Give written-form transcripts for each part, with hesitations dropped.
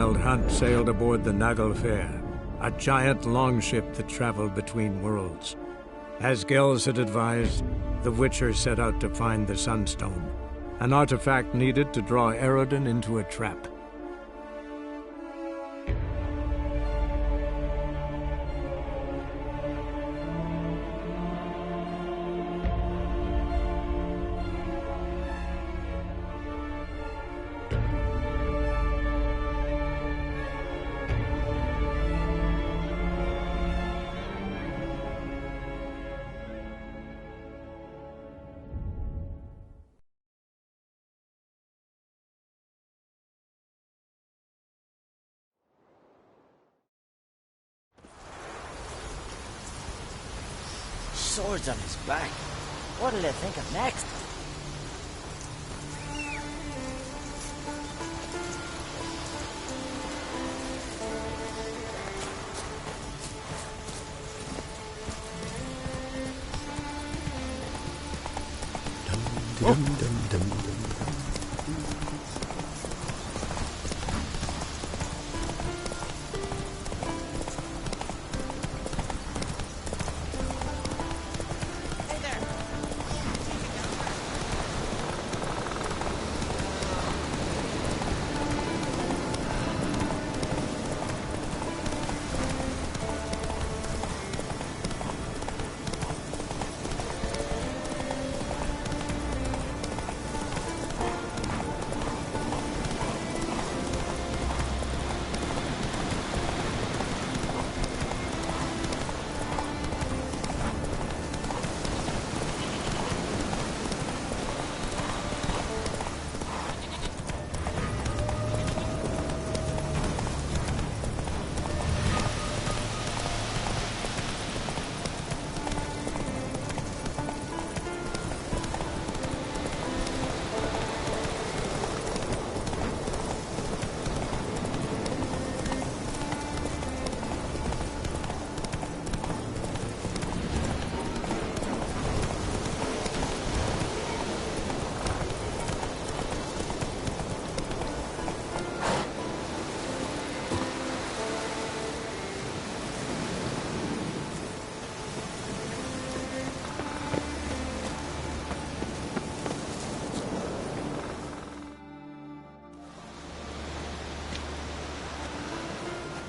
Hunt sailed aboard the Naglfar, a giant longship that traveled between worlds. As Gels had advised, the Witcher set out to find the Sunstone, an artifact needed to draw Eredin into a trap. Swords on his back. What'll they think of next?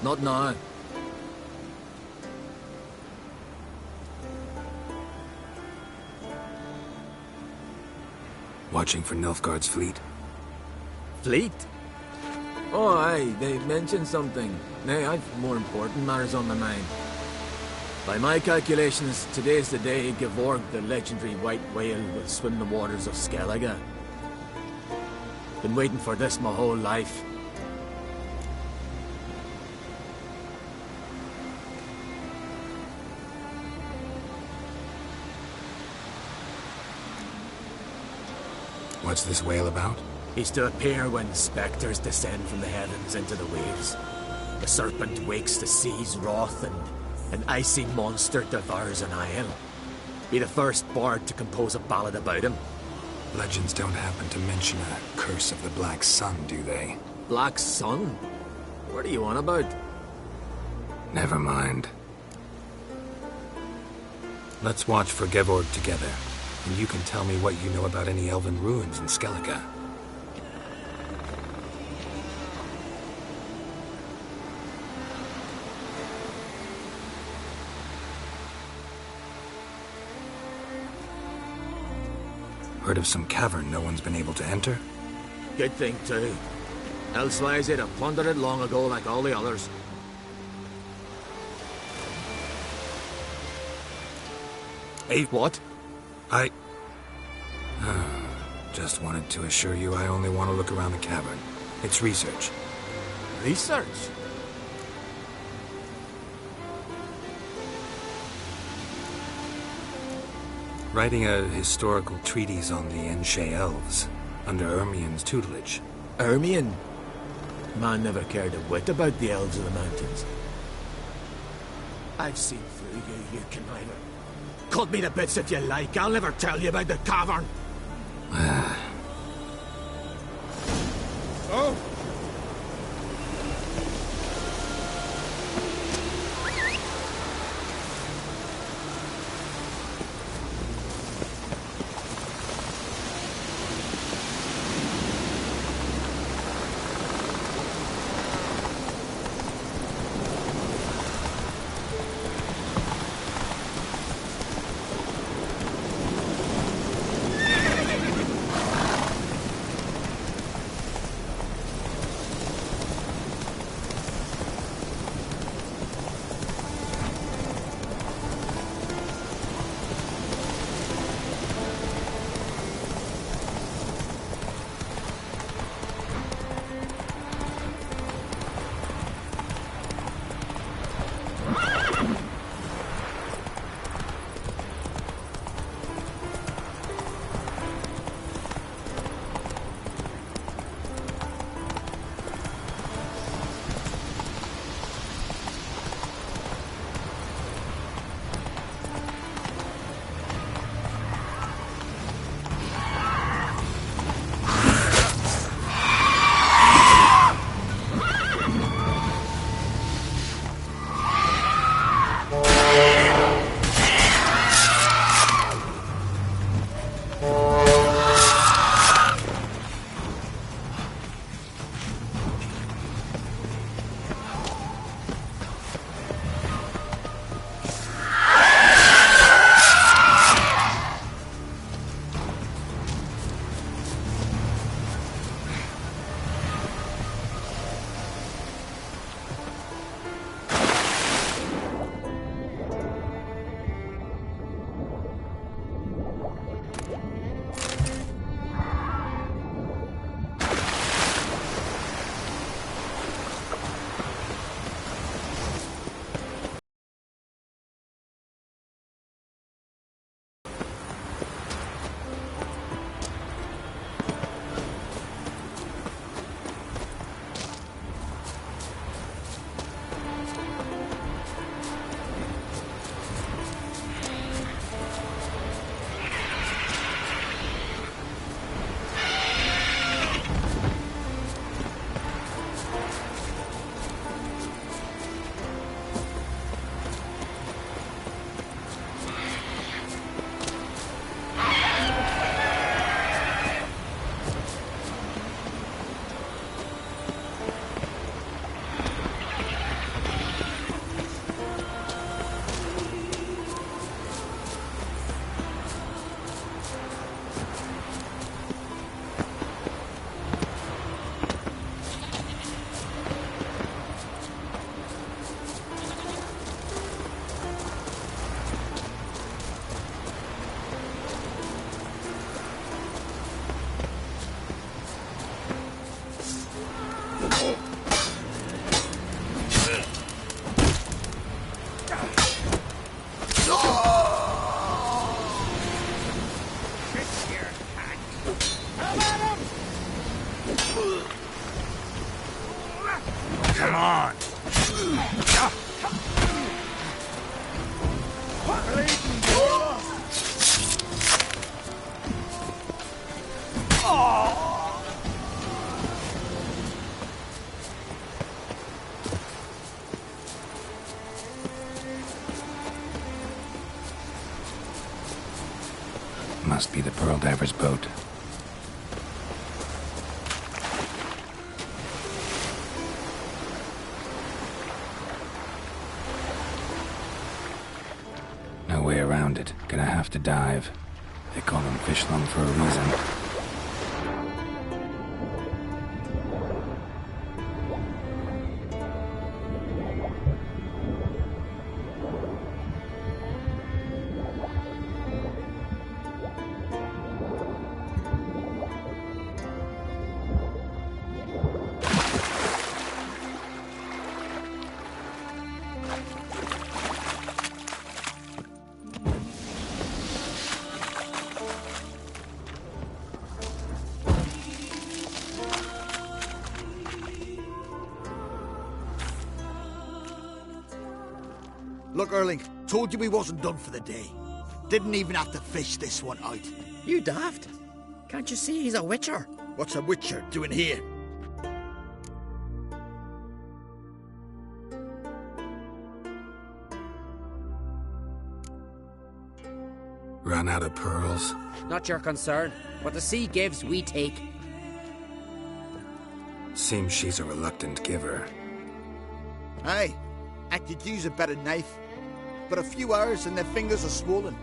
Not now. Watching for Nilfgaard's fleet. Fleet? Oh, aye, they mentioned something. Nay, I've more important matters on my mind. By my calculations, today's the day Gevorg, the legendary white whale, will swim the waters of Skellige. Been waiting for this my whole life. What's this whale about? He's to appear when spectres descend from the heavens into the waves. The serpent wakes the sea's wrath, and an icy monster devours an isle. Be the first bard to compose a ballad about him. Legends don't happen to mention a curse of the Black Sun, do they? Black Sun? What are you on about? Never mind. Let's watch for Gevorg together, and you can tell me what you know about any elven ruins in Skellige. Heard of some cavern no one's been able to enter? Good thing, too. Elsewise, they'd have plundered it long ago like all the others. Hey, what? Just wanted to assure you I only want to look around the cavern. It's research. Research? Writing a historical treatise on the Enshe elves, under Ermien's tutelage. Ermien? Man never cared a whit about the elves of the mountains. I've seen through you, you conniver. Cut me to bits if you like, I'll never tell you about the cavern. Oh! Come on. Must be the Pearl Diver's boat. No way around it. Gonna have to dive. They call them fish lung for a reason. Look, Erling, told you we wasn't done for the day. Didn't even have to fish this one out. You daft. Can't you see he's a witcher? What's a witcher doing here? Run out of pearls? Not your concern. What the sea gives, we take. Seems she's a reluctant giver. Aye, I could use a better knife. But a few hours and their fingers are swollen.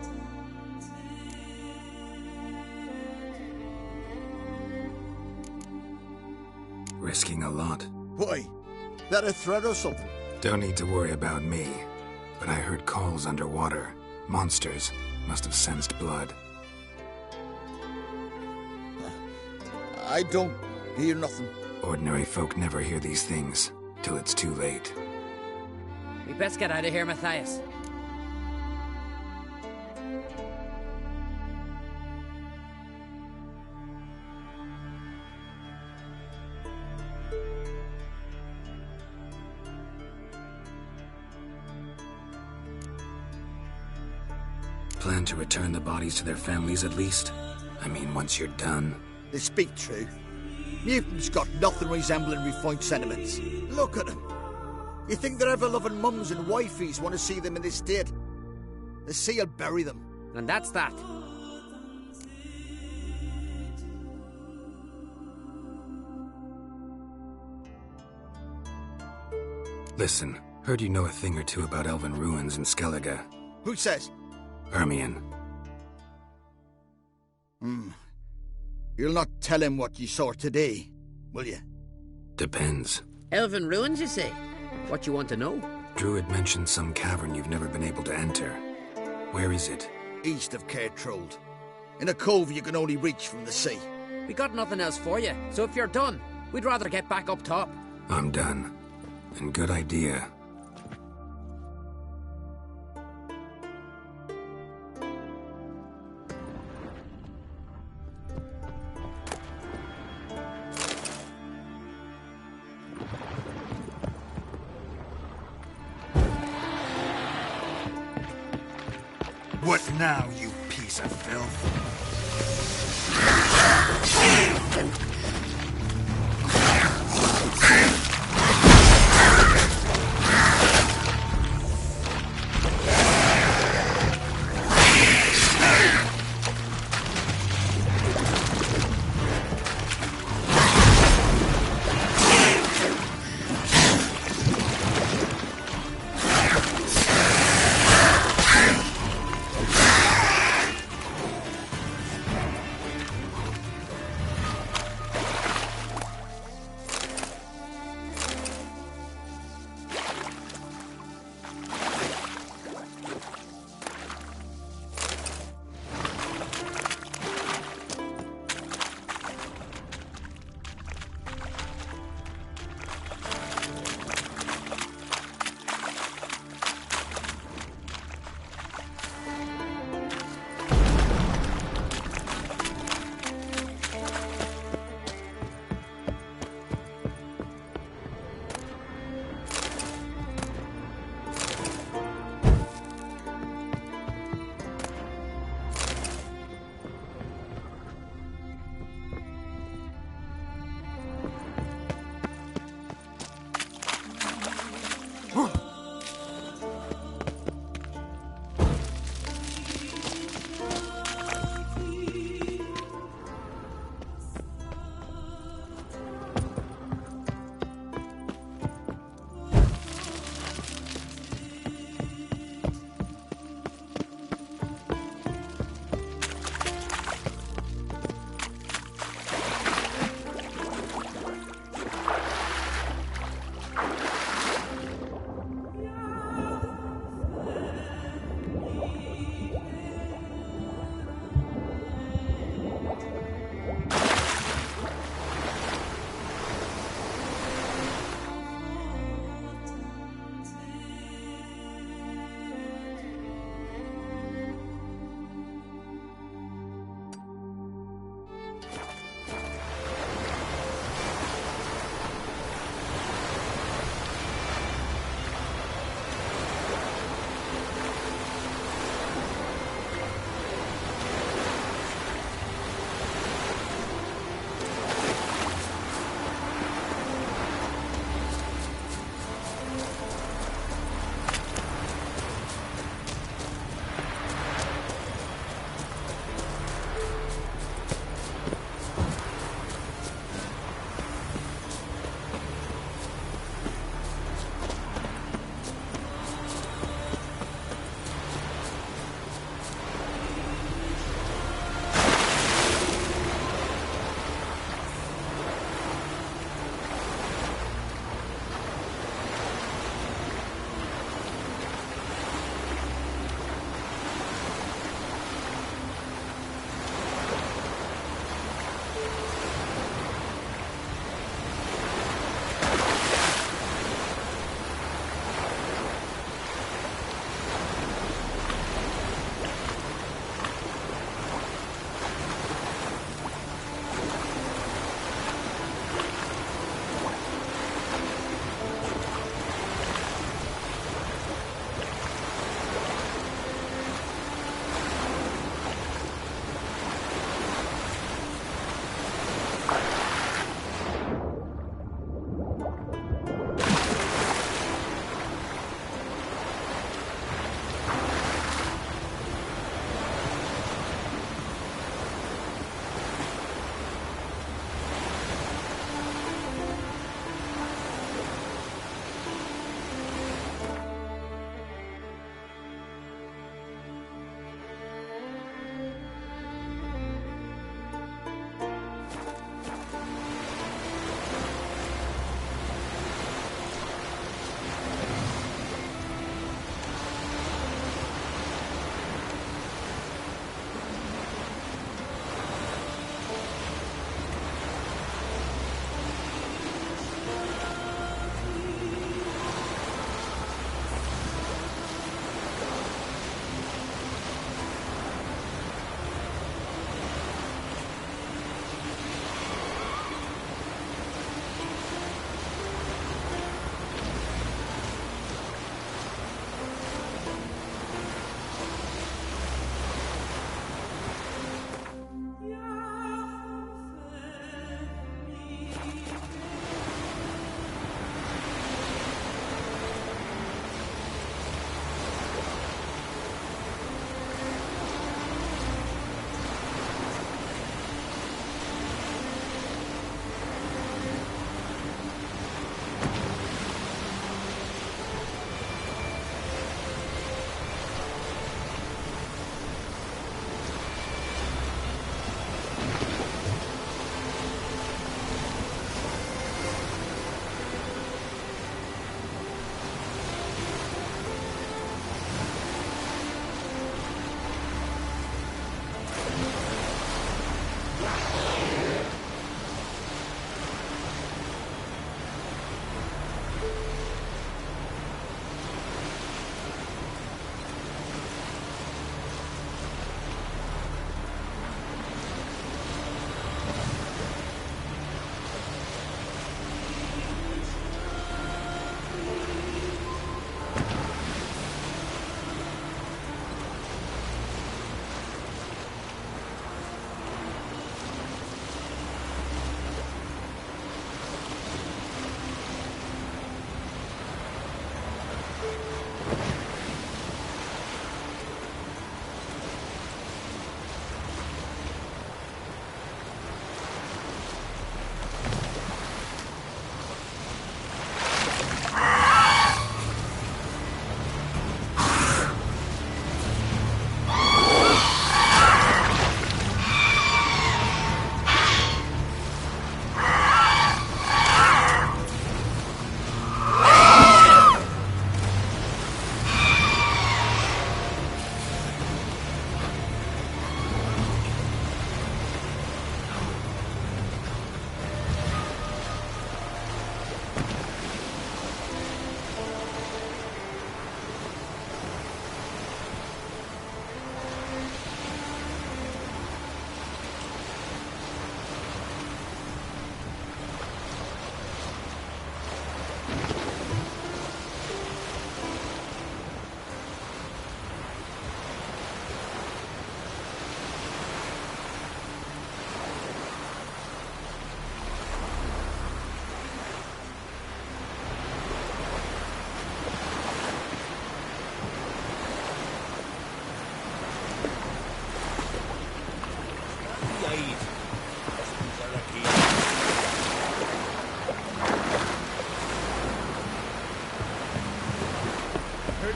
Risking a lot. Why? That a threat or something? Don't need to worry about me. But I heard calls underwater. Monsters must have sensed blood. I don't hear nothing. Ordinary folk never hear these things, till it's too late. We best get out of here, Matthias. Plan to return the bodies to their families at least? I mean, once you're done. They speak true. Mutants got nothing resembling refined sentiments. Look at them. You think their ever-loving mums and wifeys want to see them in this state? The sea will bury them. And that's that. Listen, heard you know a thing or two about elven ruins in Skellige. Who says? Ermion. You'll not tell him what you saw today, will you? Depends. Elven ruins, you say? What you want to know? Druid mentioned some cavern you've never been able to enter. Where is it? East of Cairtrold. In a cove you can only reach from the sea. We got nothing else for you, so if you're done, we'd rather get back up top. I'm done. And good idea. What now, you piece of filth?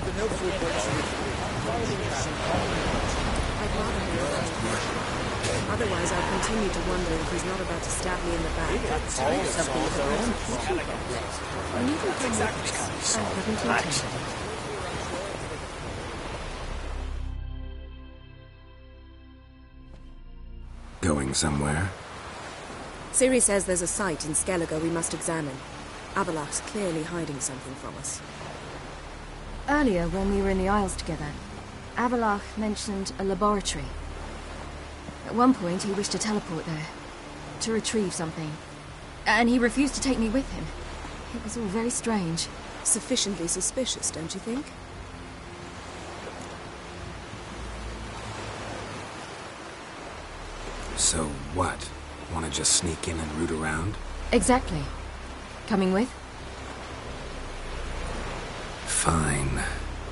I'd rather he wasn't. Otherwise, I'll continue to wonder if he's not about to stab me in the back. And you can come with us. I haven't intended it. Going somewhere? Ciri says there's a site in Skellige we must examine. Avalach's clearly hiding something from us. Earlier, when we were in the Isles together, Avalach mentioned a laboratory. At one point, he wished to teleport there, to retrieve something. And he refused to take me with him. It was all very strange. Sufficiently suspicious, don't you think? So what? Want to just sneak in and root around? Exactly. Coming with? Fine.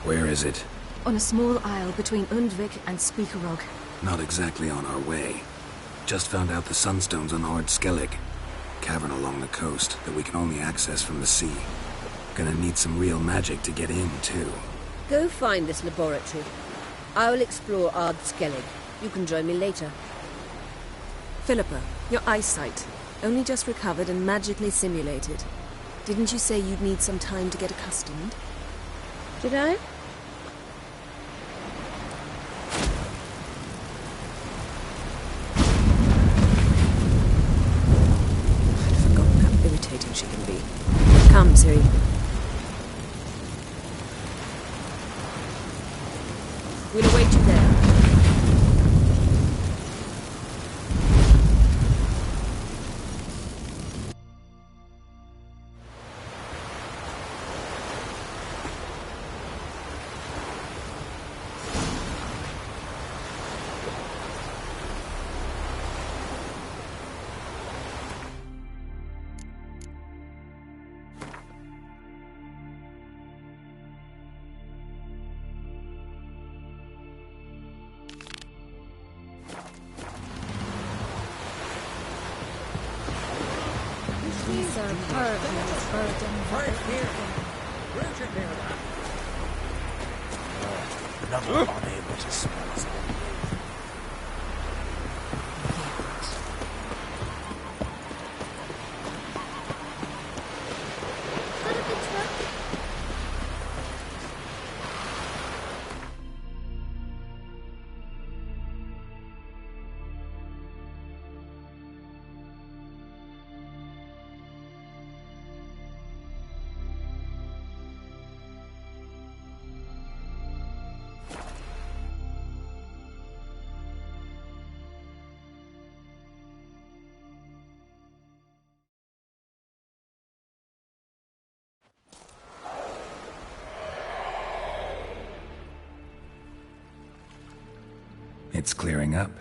Where is it? On a small isle between Undvik and Speakerog. Not exactly on our way. Just found out the sunstone's on Ord Skellig. Cavern along the coast that we can only access from the sea. Gonna need some real magic to get in, too. Go find this laboratory. I will explore Ard Skellig. You can join me later. Philippa, your eyesight. Only just recovered and magically simulated. Didn't you say you'd need some time to get accustomed? Did I? I'd forgotten how irritating she can be. Come, Ciri. We'll await you there. These are birds and it's bird and Right here. Where'd you hear that? Another unable to smell us. It's clearing up.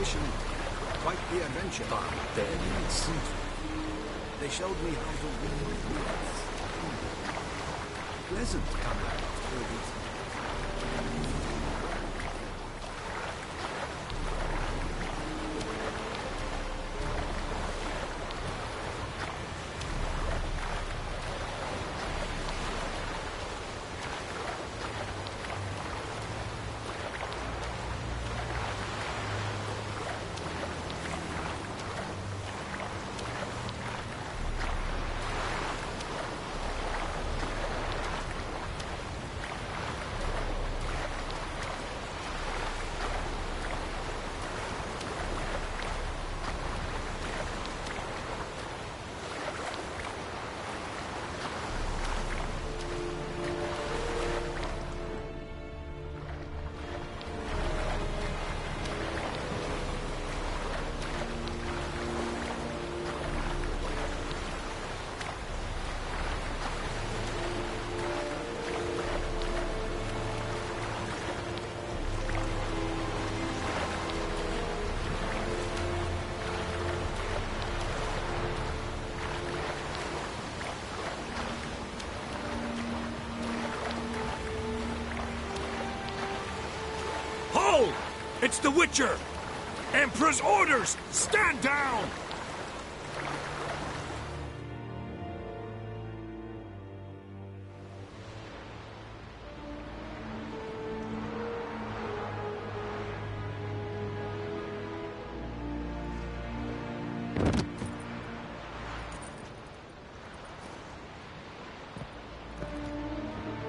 mission. Quite the adventure. They showed me how to read minds. Pleasant combat. It's the Witcher! Emperor's orders! Stand down!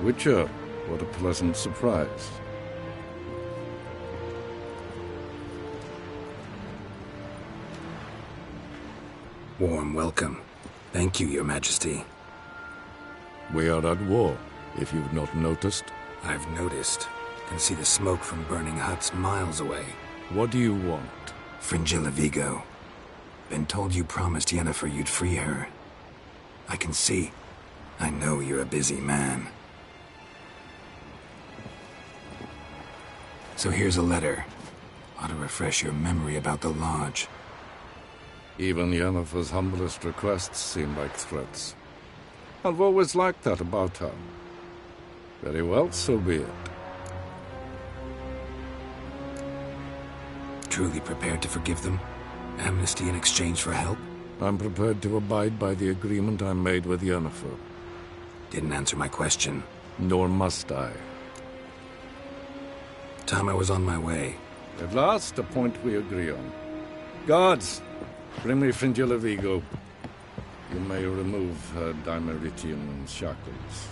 Witcher, what a pleasant surprise. Warm welcome. Thank you, Your Majesty. We are at war, if you've not noticed. I've noticed. Can see the smoke from burning huts miles away. What do you want? Fringilla Vigo. Been told you promised Yennefer you'd free her. I can see. I know you're a busy man. So here's a letter. Ought to refresh your memory about the Lodge. Even Yennefer's humblest requests seem like threats. I've always liked that about her. Very well, so be it. Truly prepared to forgive them? Amnesty in exchange for help? I'm prepared to abide by the agreement I made with Yennefer. Didn't answer my question. Nor must I. Time I was on my way. At last, a point we agree on. Guards! Bring me Fringilla Vigo. You may remove her Dimeritian shackles.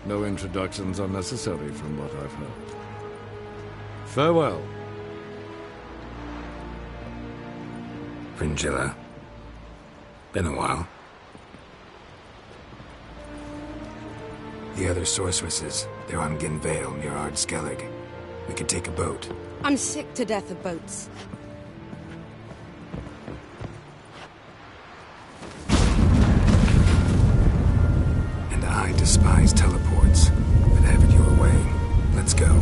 No introductions are necessary from what I've heard. Farewell. Fringilla. Been a while. The other sorceresses, they're on Ginvale near Ard Skellig. We could take a boat. I'm sick to death of boats. And I despise teleports. But have it your way. Let's go.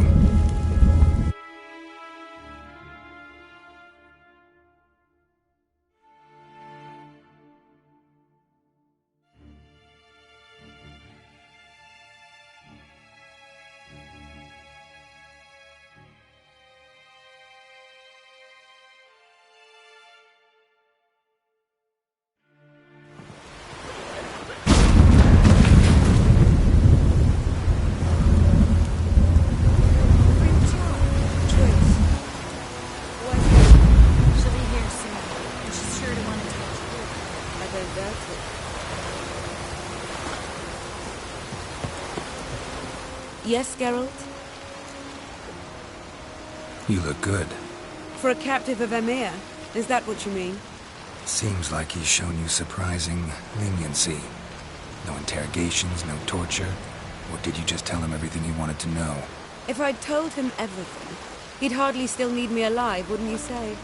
Yes, Geralt? You look good. For a captive of Emir, is that what you mean? Seems like he's shown you surprising leniency. No interrogations, no torture. Or did you just tell him everything he wanted to know? If I'd told him everything, he'd hardly still need me alive, wouldn't you say?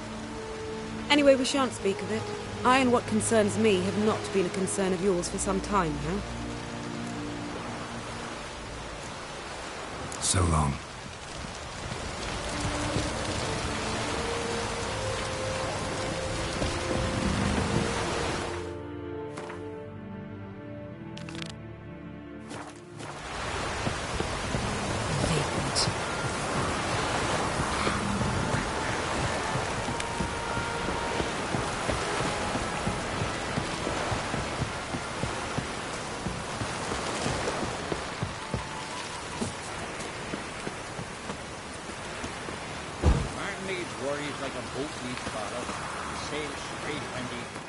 Anyway, we shan't speak of it. I and what concerns me have not been a concern of yours for some time now. So long. Worries like a boat needs bottle. Sail straight when they...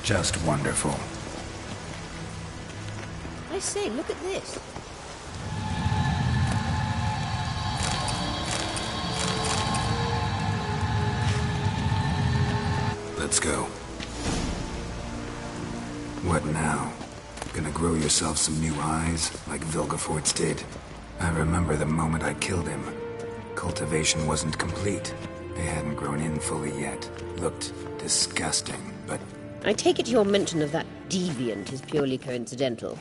Just wonderful. I say, look at this. Let's go. What now? Gonna grow yourself some new eyes, like Vilgefortz did? I remember the moment I killed him. Cultivation wasn't complete. They hadn't grown in fully yet. Looked disgusting, but I take it your mention of that deviant is purely coincidental.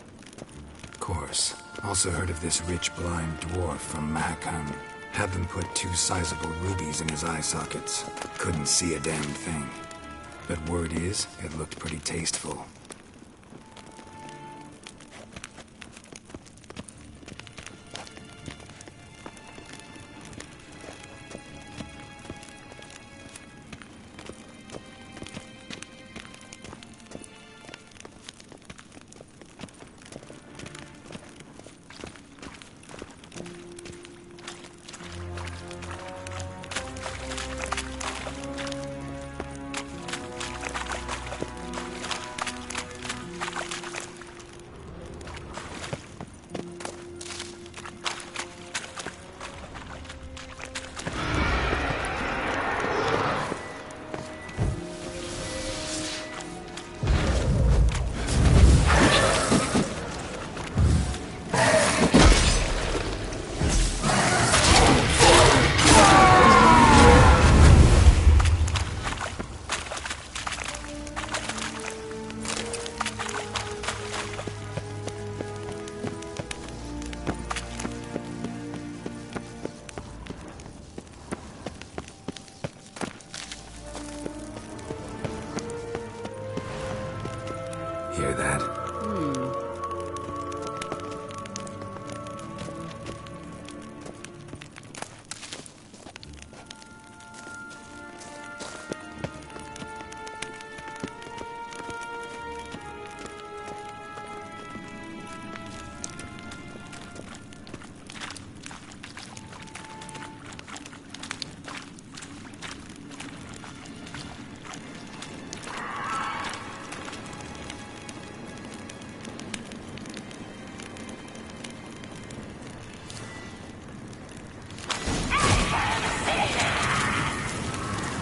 Of course. Also heard of this rich blind dwarf from Mahakam. Had them put 2 sizable rubies in his eye sockets. Couldn't see a damn thing. But word is, it looked pretty tasteful. Hear that?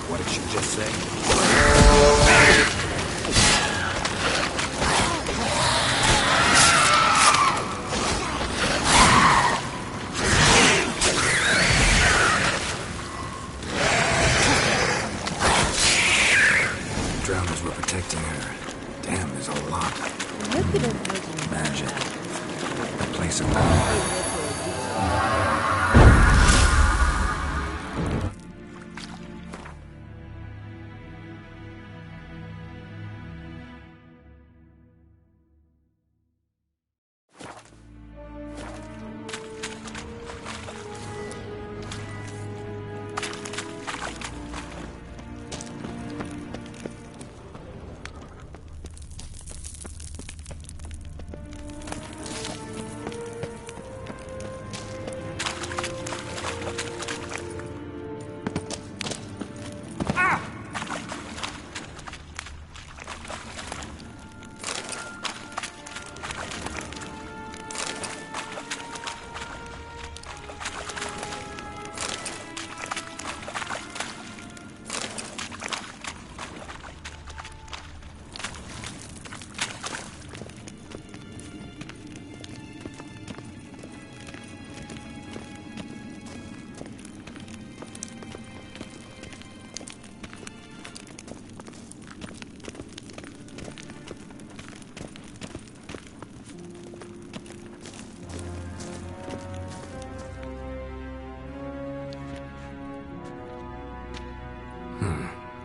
What did she just say? Drowners were protecting her. Damn, there's a lot. I hope you don't find any Magic. A place of power.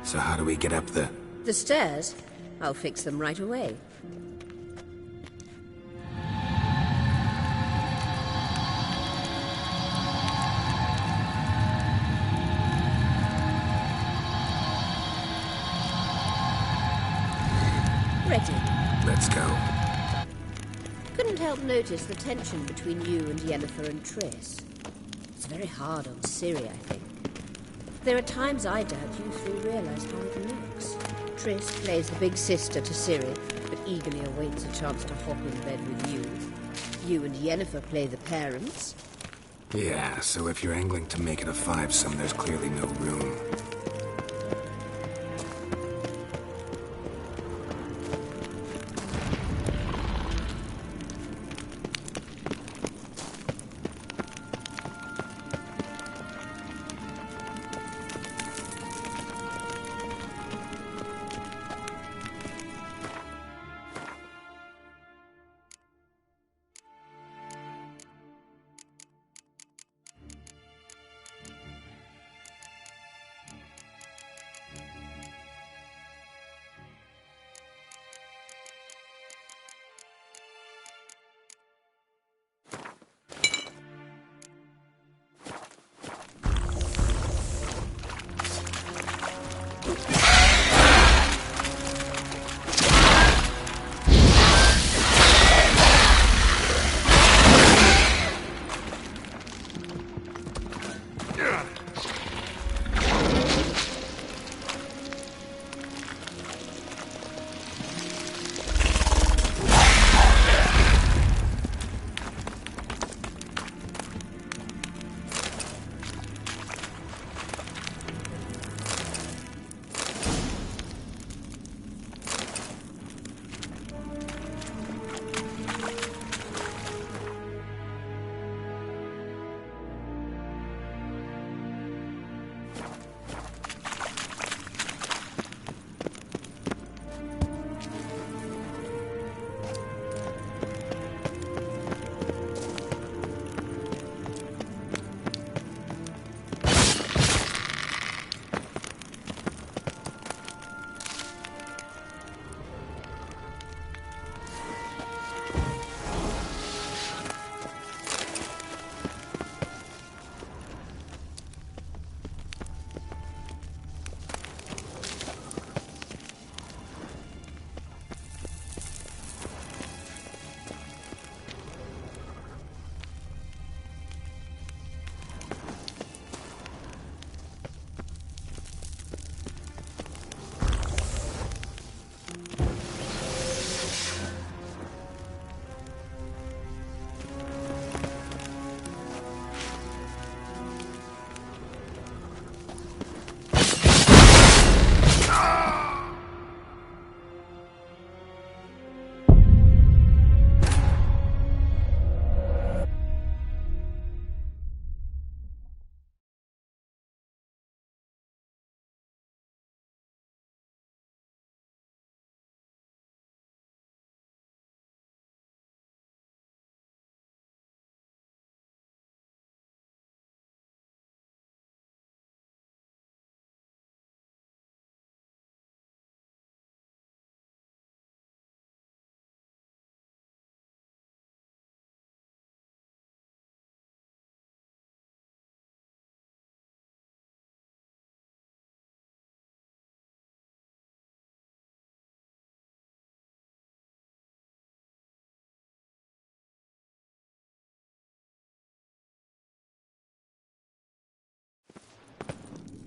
So how do we get up the... The stairs? I'll fix them right away. Ready. Let's go. Couldn't help notice the tension between you and Yennefer and Triss. It's very hard on Ciri, I think. There are times I doubt you three realize how it looks. Triss plays the big sister to Ciri, but eagerly awaits a chance to hop in bed with you. You and Yennefer play the parents. Yeah, so if you're angling to make it a fivesome, there's clearly no room.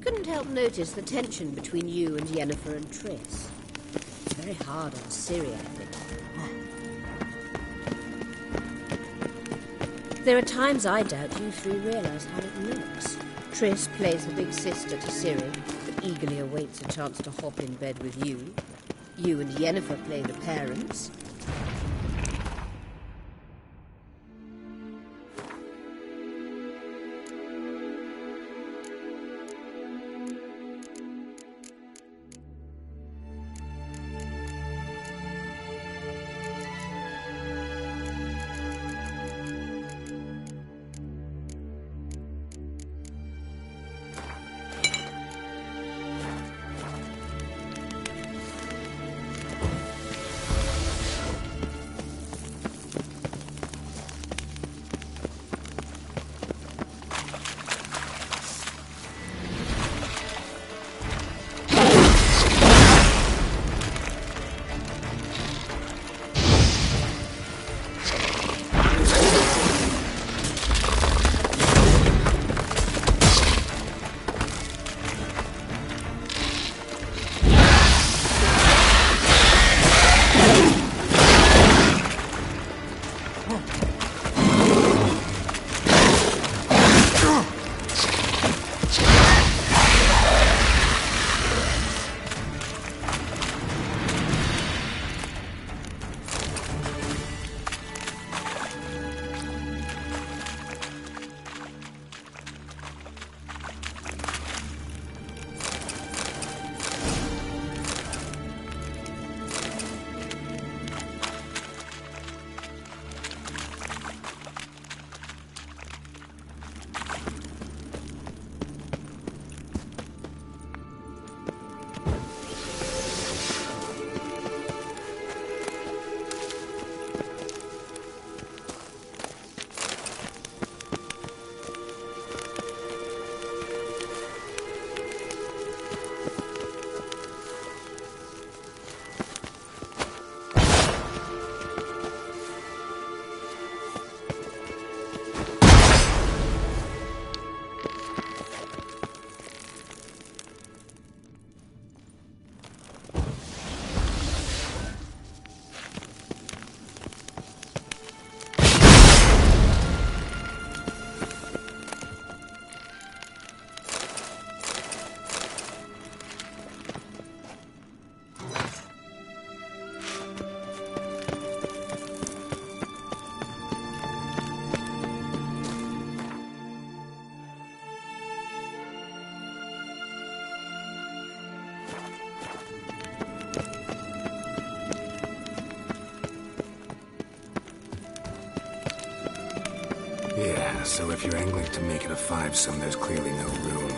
Couldn't help notice the tension between you and Yennefer and Triss. It's very hard on Ciri, I think. There are times I doubt you three realize how it looks. Triss plays the big sister to Ciri, but eagerly awaits a chance to hop in bed with you. You and Yennefer play the parents. Yeah, so if you're angling to make it a 5-some, there's clearly no room.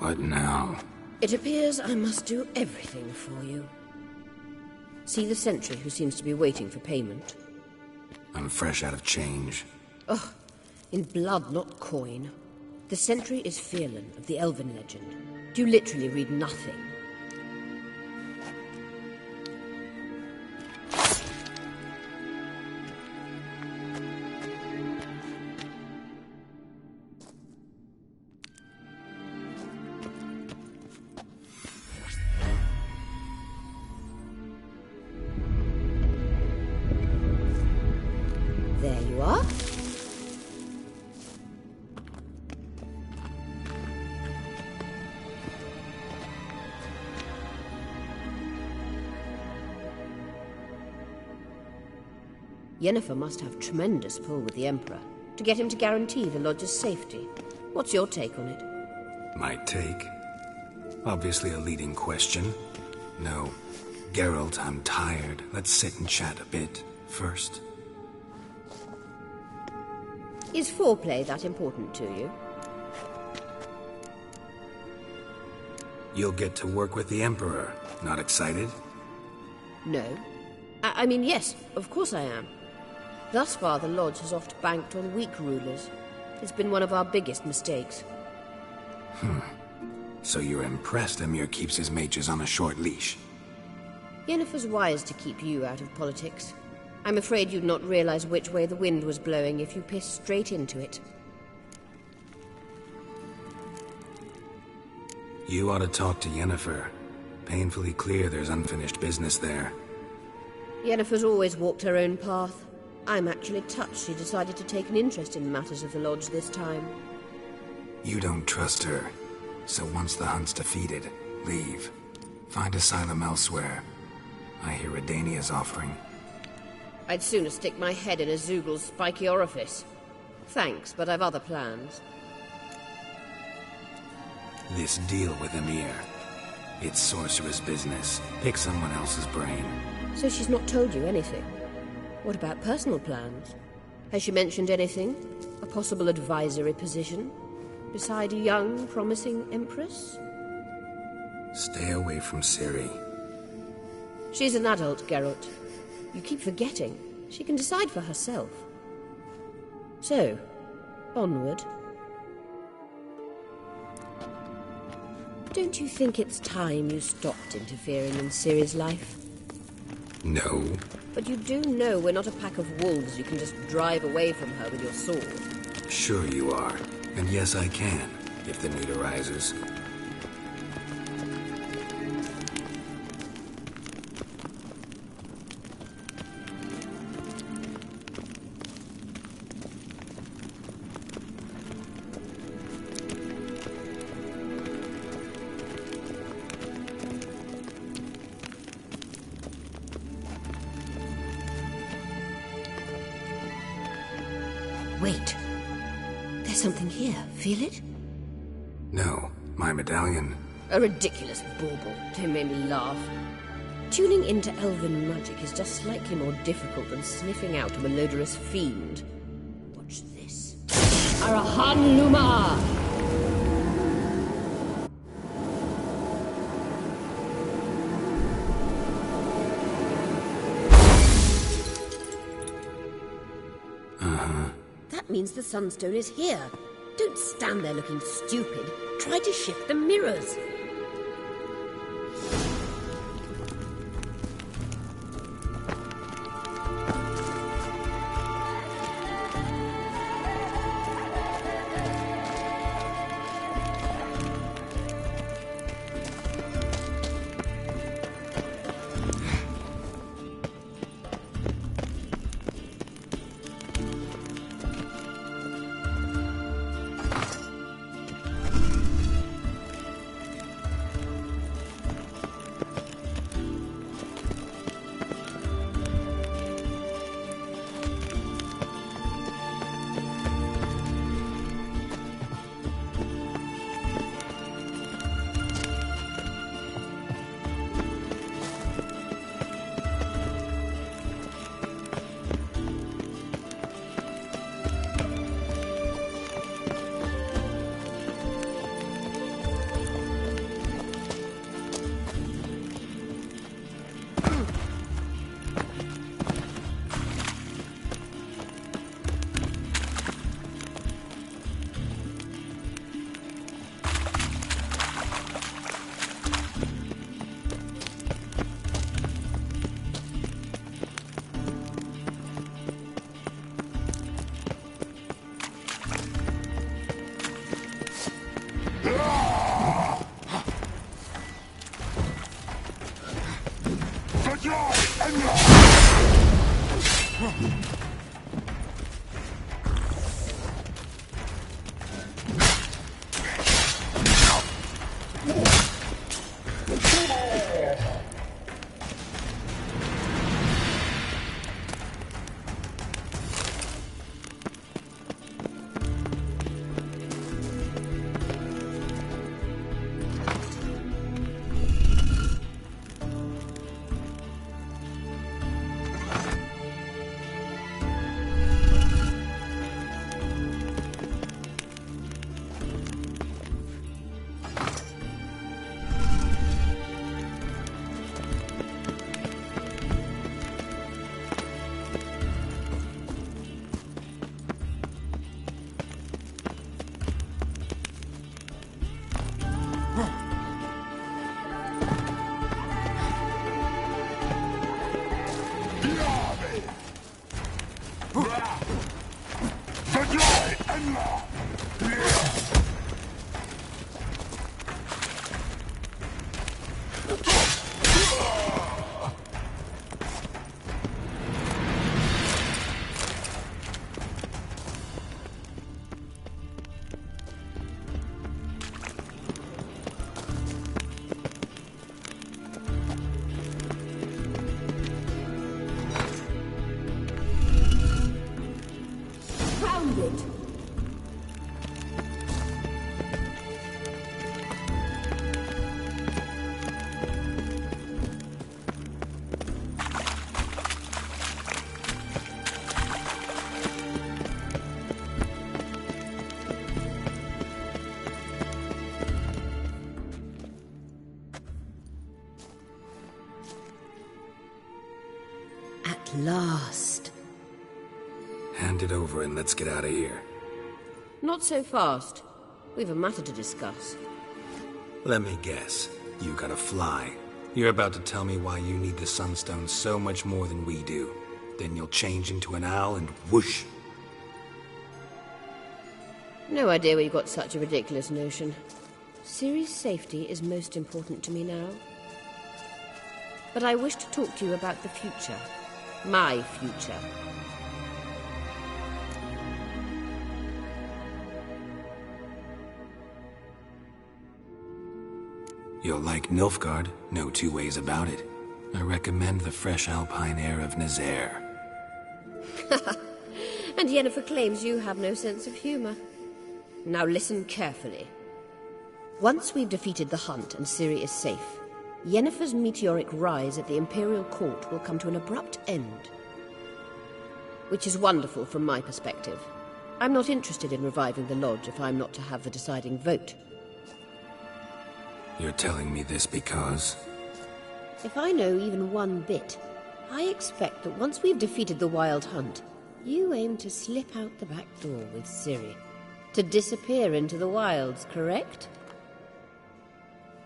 What now? It appears I must do everything for you. See the sentry who seems to be waiting for payment? I'm fresh out of change. Ugh, in blood, not coin. The sentry is Fearlan of the Elven legend. You literally read nothing. There you are. Yennefer must have tremendous pull with the Emperor to get him to guarantee the Lodge's safety. What's your take on it? My take? Obviously a leading question. No. Geralt, I'm tired. Let's sit and chat a bit first. Is foreplay that important to you? You'll get to work with the Emperor. Not excited? No. I mean, yes, of course I am. Thus far, the Lodge has oft banked on weak rulers. It's been one of our biggest mistakes. So you're impressed Emir keeps his mages on a short leash? Yennefer's wise to keep you out of politics. I'm afraid you'd not realize which way the wind was blowing if you pissed straight into it. You ought to talk to Yennefer. Painfully clear there's unfinished business there. Yennefer's always walked her own path. I'm actually touched she decided to take an interest in matters of the Lodge this time. You don't trust her. So once the hunt's defeated, leave. Find asylum elsewhere. I hear Redania's offering. I'd sooner stick my head in a Zoogl's spiky orifice. Thanks, but I've other plans. This deal with Emir. It's sorceress business. Pick someone else's brain. So she's not told you anything? What about personal plans? Has she mentioned anything? A possible advisory position? Beside a young, promising empress? Stay away from Ciri. She's an adult, Geralt. You keep forgetting. She can decide for herself. So, onward. Don't you think it's time you stopped interfering in Ciri's life? No. But you do know we're not a pack of wolves you can just drive away from her with your sword. Sure you are. And yes, I can, if the need arises. Wait. There's something here. Feel it? No, my medallion. A ridiculous bauble. Don't make me laugh. Tuning into elven magic is just slightly more difficult than sniffing out a malodorous fiend. Watch this. Arahan Luma! That means the Sunstone is here. Don't stand there looking stupid. Try to shift the mirrors. Last. Hand it over and let's get out of here. Not so fast. We've a matter to discuss. Let me guess. You gotta fly. You're about to tell me why you need the Sunstone so much more than we do. Then you'll change into an owl and whoosh. No idea where you got such a ridiculous notion. Ciri's safety is most important to me now. But I wish to talk to you about the future. My future. You'll like Nilfgaard, no two ways about it. I recommend the fresh alpine air of Nazaire. And Yennefer claims you have no sense of humor. Now listen carefully. Once we've defeated the hunt and Ciri is safe, Yennefer's meteoric rise at the Imperial Court will come to an abrupt end. Which is wonderful from my perspective. I'm not interested in reviving the Lodge if I'm not to have the deciding vote. You're telling me this because... If I know even one bit, I expect that once we've defeated the Wild Hunt, you aim to slip out the back door with Ciri. To disappear into the wilds, correct?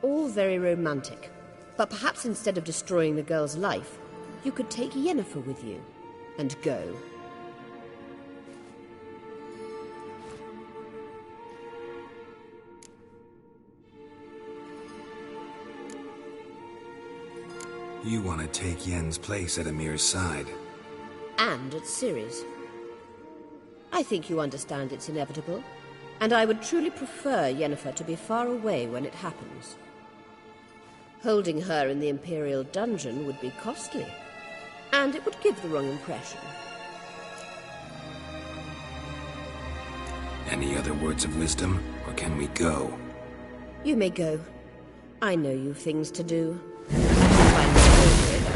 All very romantic. But perhaps instead of destroying the girl's life, you could take Yennefer with you, and go. You want to take Yen's place at Amir's side. And at Ciri's. I think you understand it's inevitable, and I would truly prefer Yennefer to be far away when it happens. Holding her in the Imperial dungeon would be costly, and it would give the wrong impression. Any other words of wisdom, or can we go? You may go. I know you've things to do. Find me over it.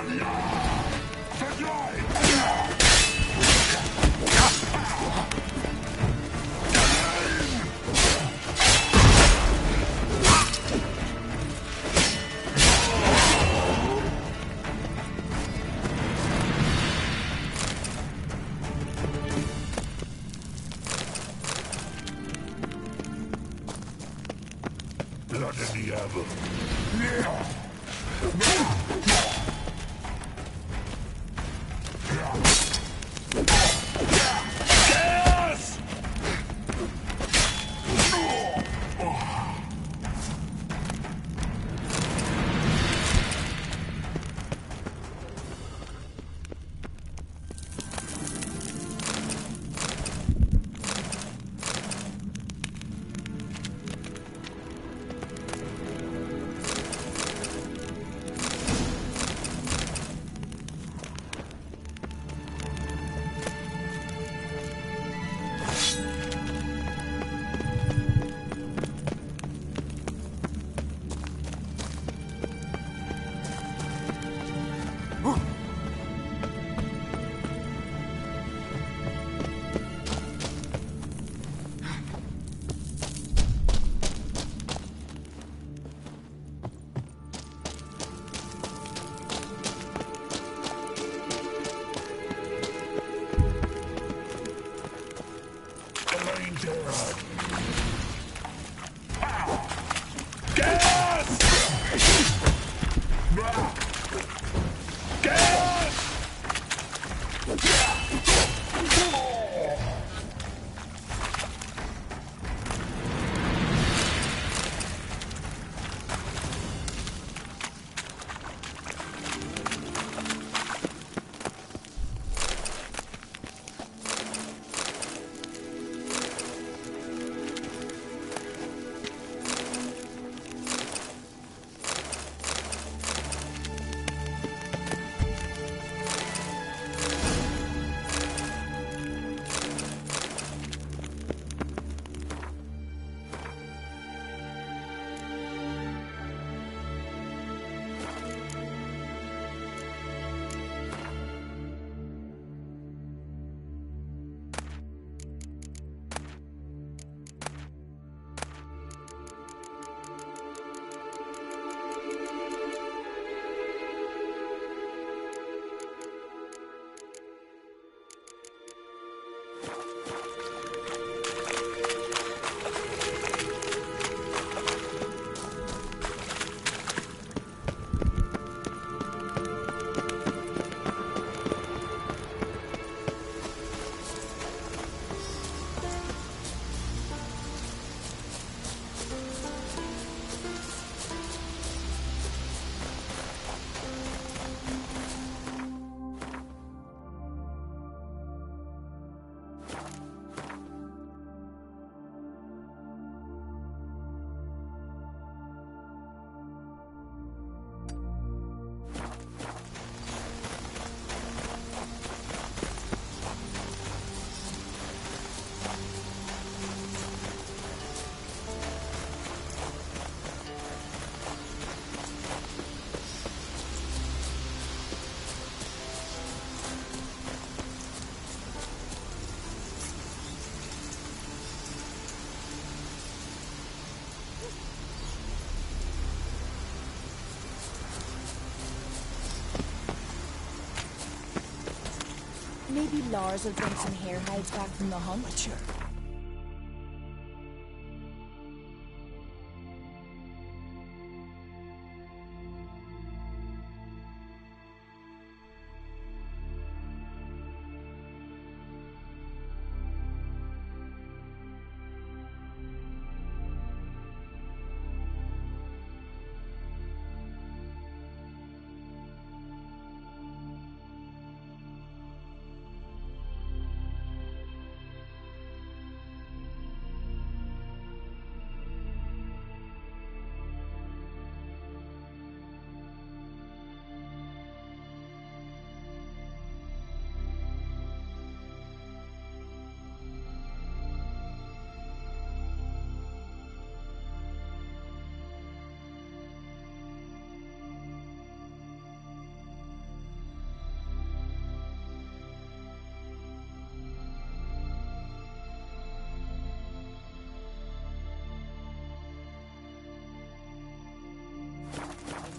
Blood in the apple. Gas! Maybe Lars will bring some hair hides back from the hunt. Sure.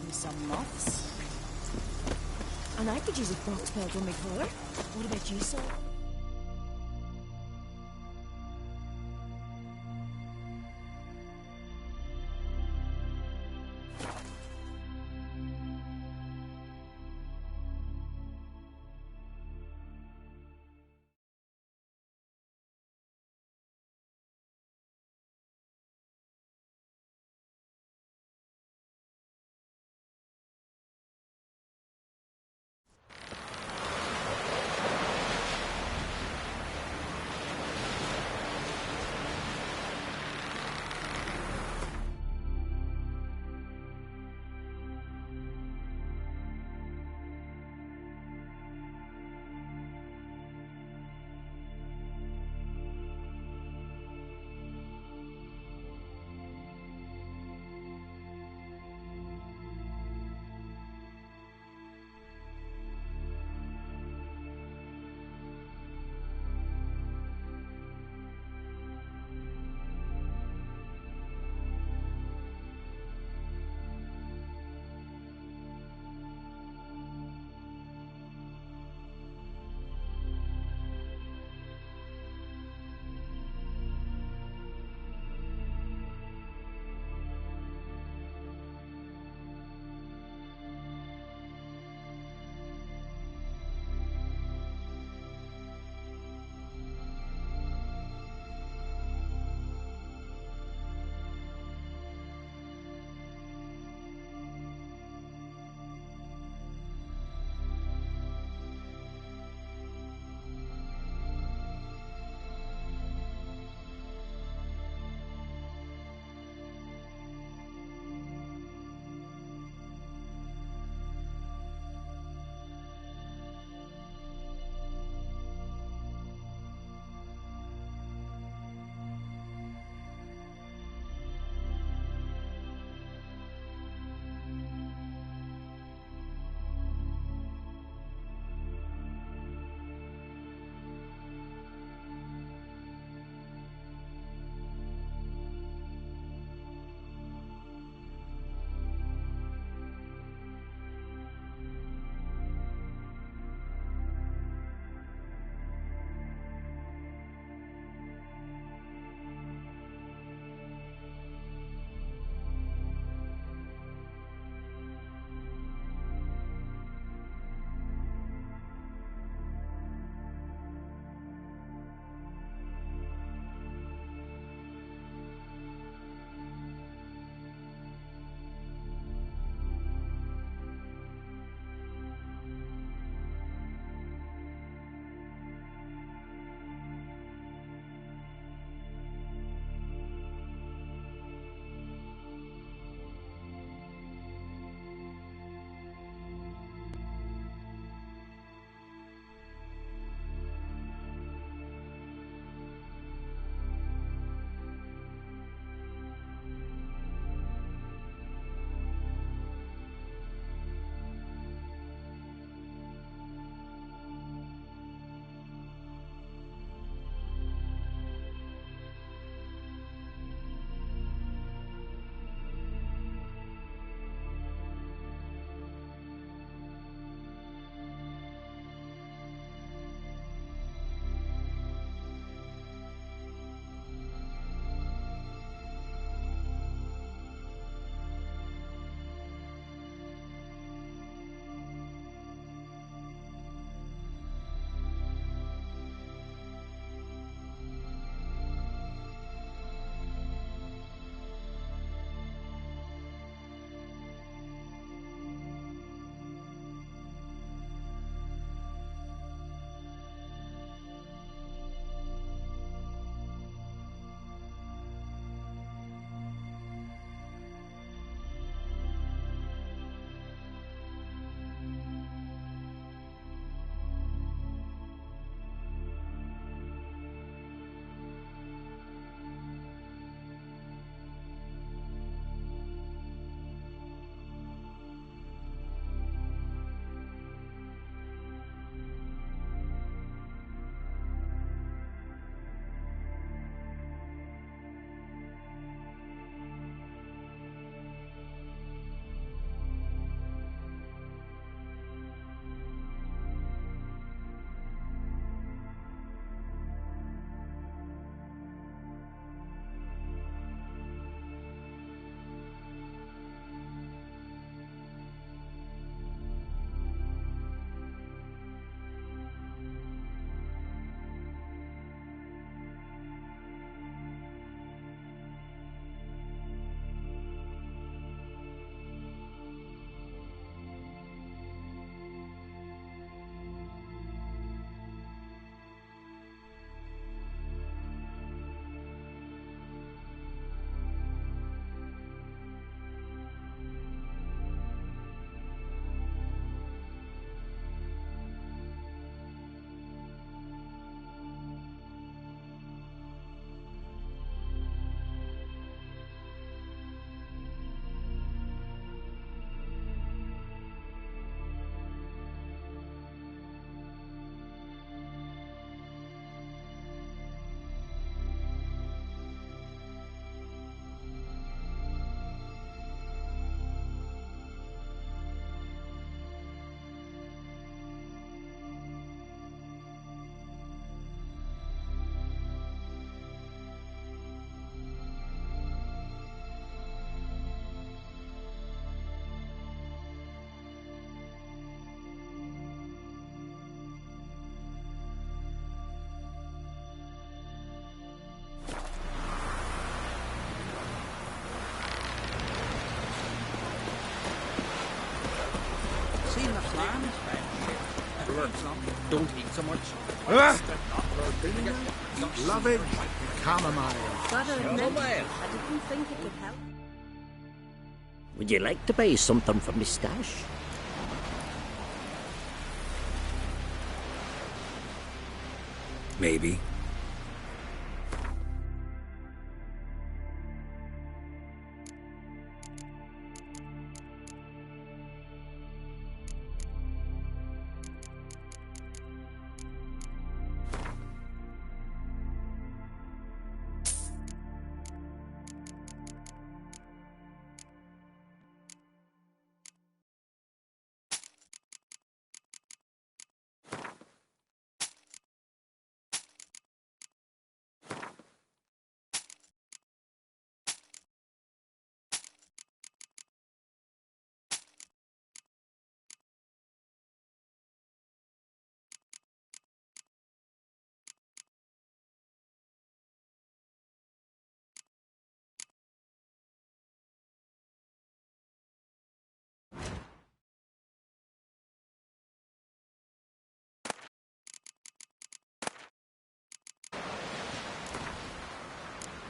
me some muffs. And I could use a fox pelt on my collar. What about you, sir? Oliver. Don't eat so much. Loving chamomile. Gotta admit, I didn't think it could help. Would you like to buy something from my stash? Maybe.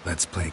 Let's play.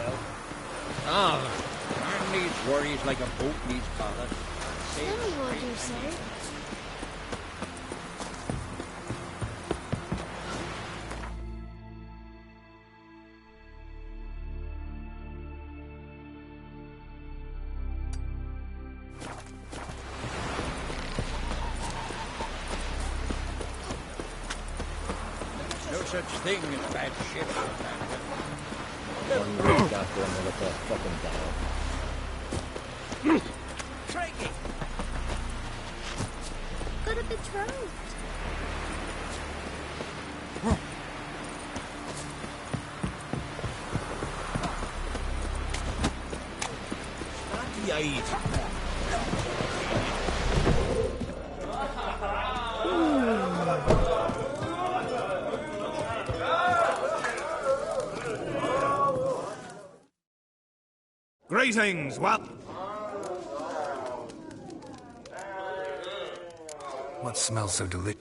well. Ah, man needs worries like a boat needs ballast. Tell me what you say. No such thing as bad ship. One week after another for a fucking battle. Crikey! Got a betrothed. Greetings, what? What smells so delicious?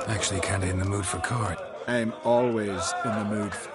Actually, kinda in the mood for card. I'm always in the mood for...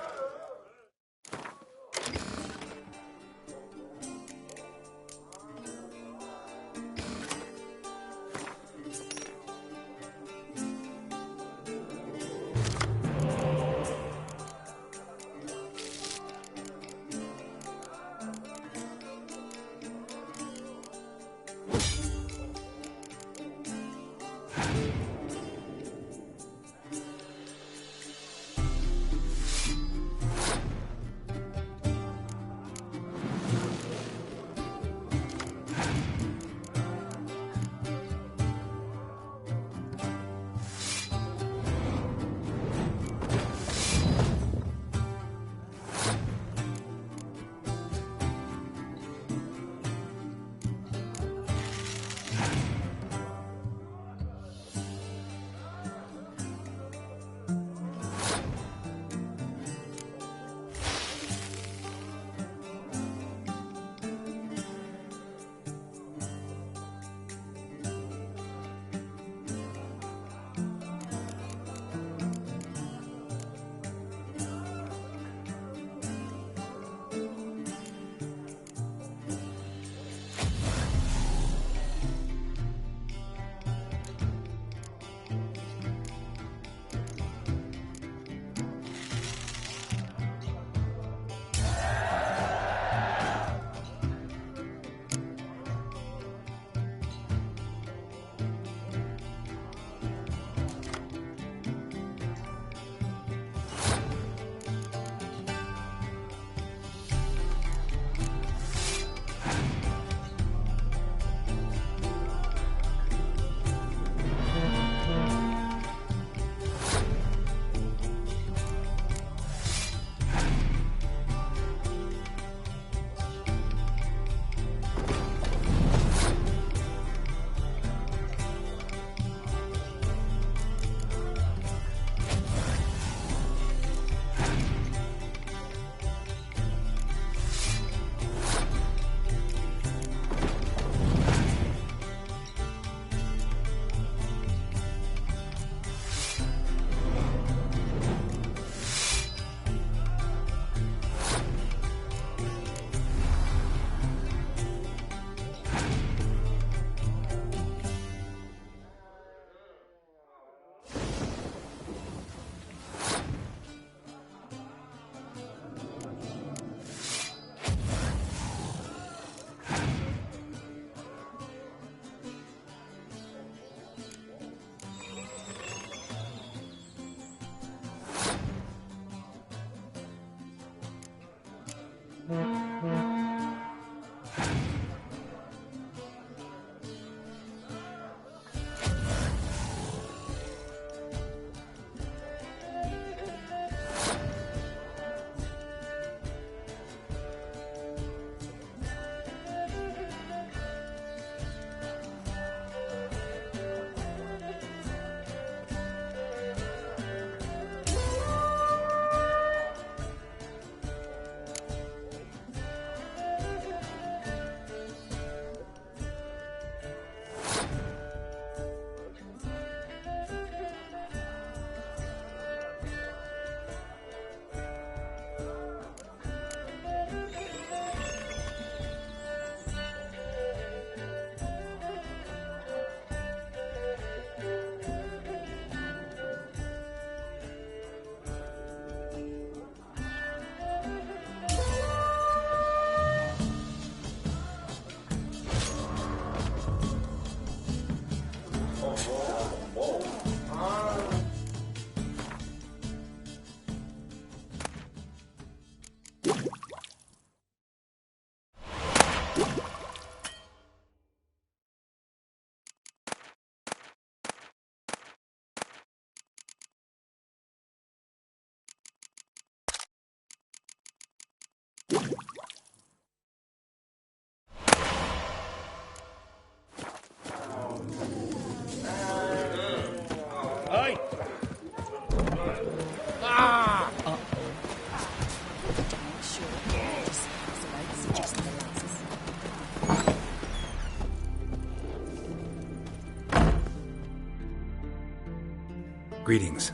Greetings.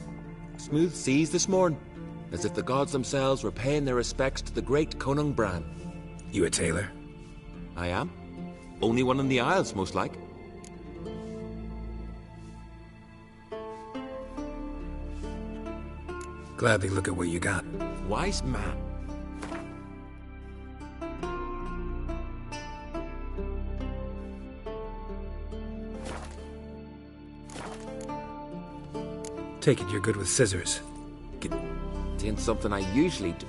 Smooth seas this morning, as if the gods themselves were paying their respects to the great Conung Bran. You a tailor? I am. Only one in the Isles, most like. Gladly look at what you got. Wise man. Take it you're good with scissors. It ain't something I usually do.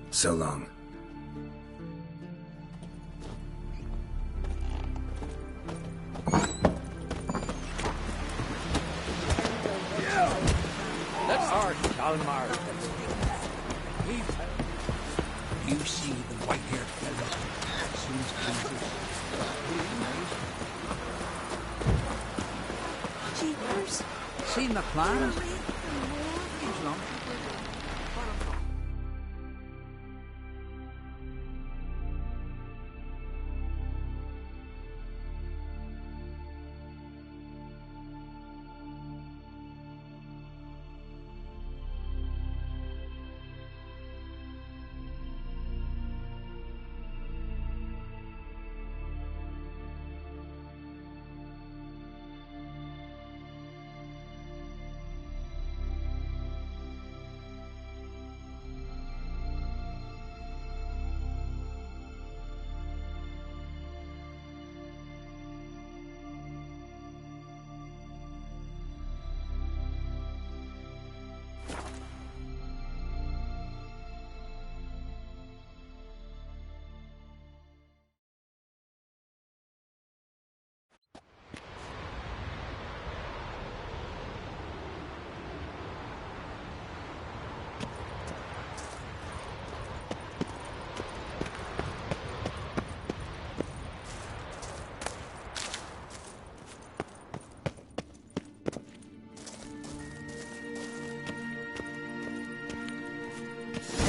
So long. That's hard, Kalmar. You see the white-haired fellow seems Jeepers. seen the plan?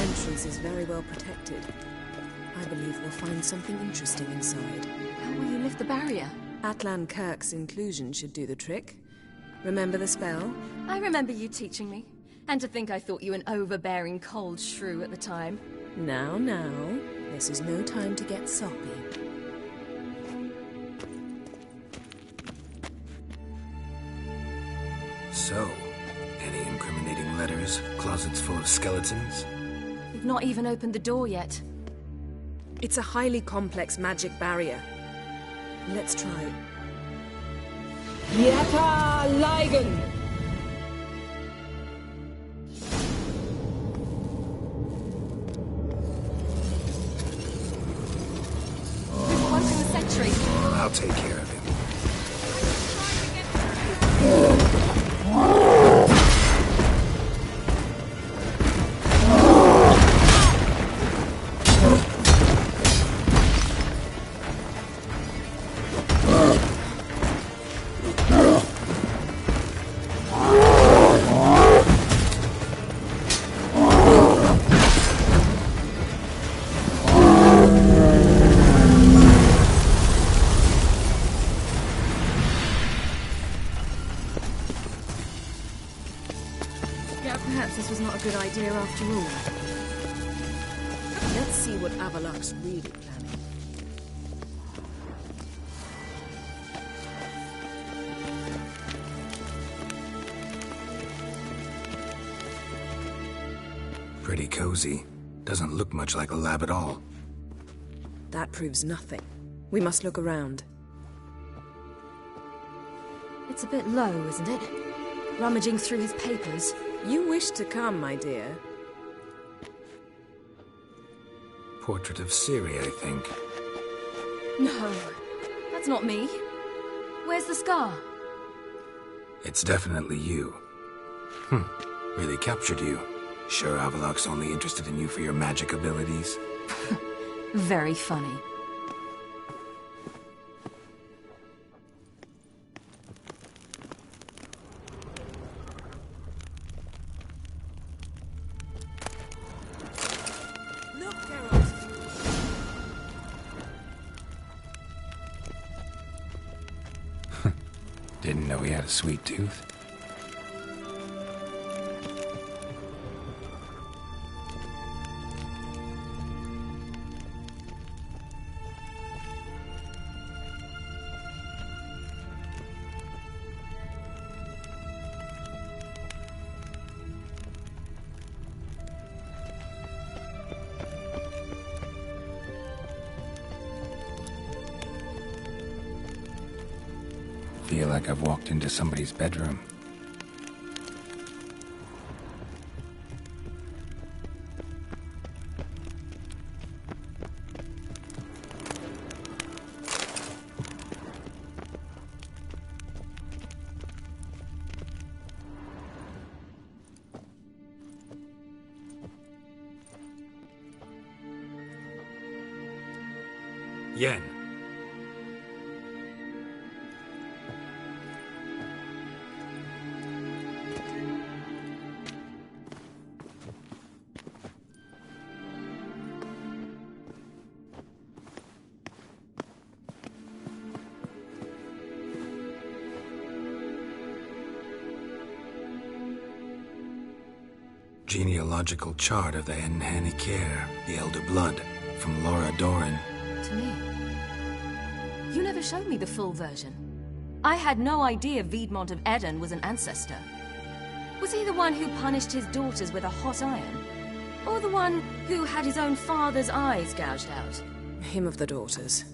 Entrance is very well protected. I believe we'll find something interesting inside. How will you lift the barrier? Atlan Kirk's inclusion should do the trick. Remember the spell? I remember you teaching me. And to think I thought you an overbearing cold shrew at the time. Now, this is no time to get soppy. So, any incriminating letters, closets full of skeletons? You've not even opened the door yet. It's a highly complex magic barrier. Let's try. Yeta Ligon! We've woken the sentry. I'll take care of him. Perhaps this was not a good idea after all. Let's see what Avalok's really planning. cozy. Doesn't look much like a lab at all. That proves nothing. We must look around. It's a bit low, isn't it? Rummaging through his papers. You wish to come, my dear. Portrait of Ciri, I think. No, that's not me. Where's the scar? It's definitely you. Really captured you. Sure Avalok's only interested in you for your magic abilities? Very funny. Look, Geralt! Didn't know he had a sweet tooth. Feel like I've walked into somebody's bedroom. Yen. Genealogical chart of the Enhanikir, the Elder Blood, from Laura Doran. To me. You never showed me the full version. I had no idea Viedmont of Eden was an ancestor. Was he the one who punished his daughters with a hot iron? Or the one who had his own father's eyes gouged out? Him of the daughters.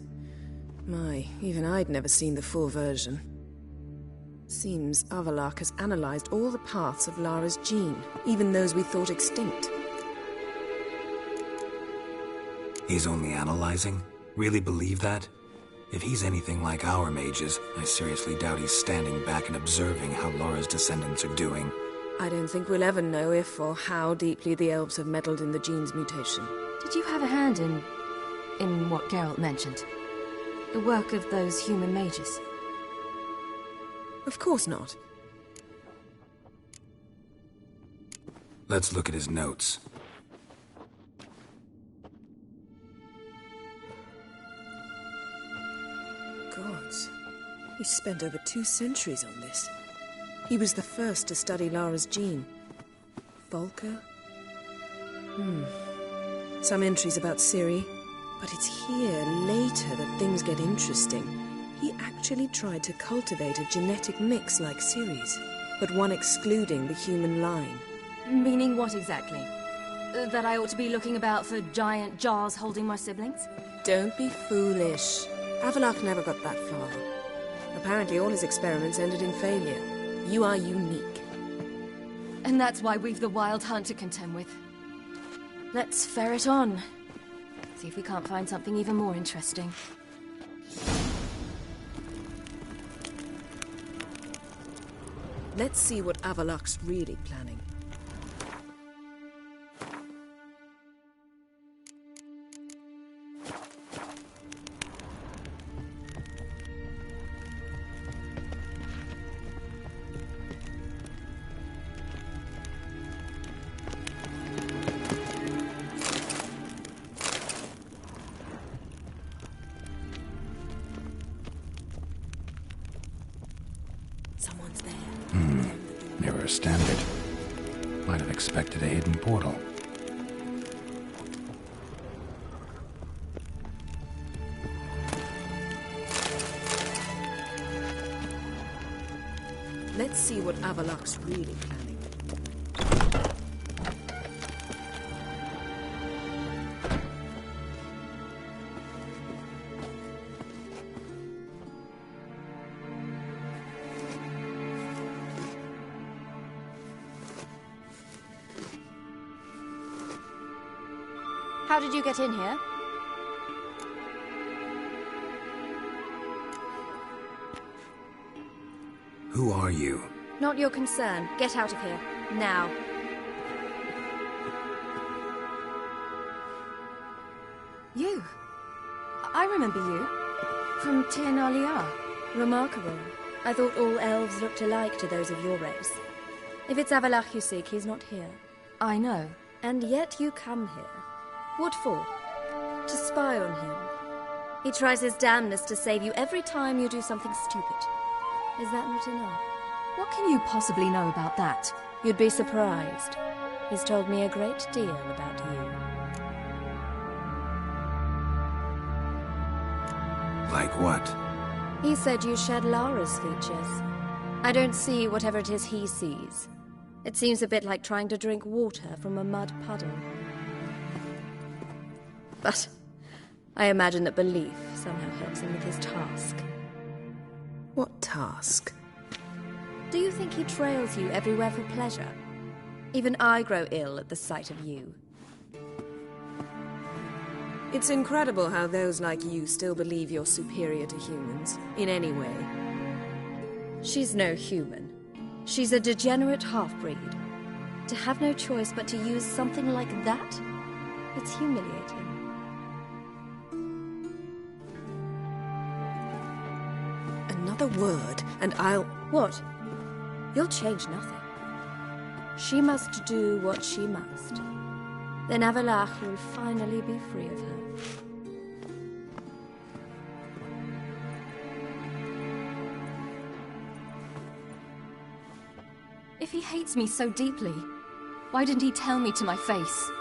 My, even I'd never seen the full version. Seems Avalok has analyzed all the paths of Lara's gene, even those we thought extinct. He's only analyzing? Really believe that? If he's anything like our mages, I seriously doubt he's standing back and observing how Lara's descendants are doing. I don't think we'll ever know if or how deeply the elves have meddled in the gene's mutation. Did you have a hand in what Geralt mentioned? The work of those human mages? Of course not. Let's look at his notes. Gods. He spent over 2 centuries on this. He was the first to study Lara's gene. Volker? Some entries about Ciri. But it's here, later, that things get interesting. He actually tried to cultivate a genetic mix like Ciri's, but one excluding the human line. Meaning what exactly? That I ought to be looking about for giant jars holding my siblings? Don't be foolish. Avalok never got that far. Apparently all his experiments ended in failure. You are unique. And that's why we've the Wild Hunt to contend with. Let's ferret on. See if we can't find something even more interesting. Let's see what Avalok's really planning. Someone's there. Mirror standard. Might have expected a hidden portal. Let's see what Avalok's really planning. How did you get in here? Who are you? Not your concern. Get out of here. Now. You. I remember you. From Tir Nalia. Remarkable. I thought all elves looked alike to those of your race. If it's Avalach you seek, he's not here. I know. And yet you come here. What for? To spy on him. He tries his damnedest to save you every time you do something stupid. Is that not enough? What can you possibly know about that? You'd be surprised. He's told me a great deal about you. Like what? He said you shared Lara's features. I don't see whatever it is he sees. It seems a bit like trying to drink water from a mud puddle. But I imagine that belief somehow helps him with his task. What task? Do you think he trails you everywhere for pleasure? Even I grow ill at the sight of you. It's incredible how those like you still believe you're superior to humans, in any way. She's no human. She's a degenerate half-breed. To have no choice but to use something like that? It's humiliating. Another word, and I'll... What? You'll change nothing. She must do what she must. Then Avalach will finally be free of her. If he hates me so deeply, why didn't he tell me to my face?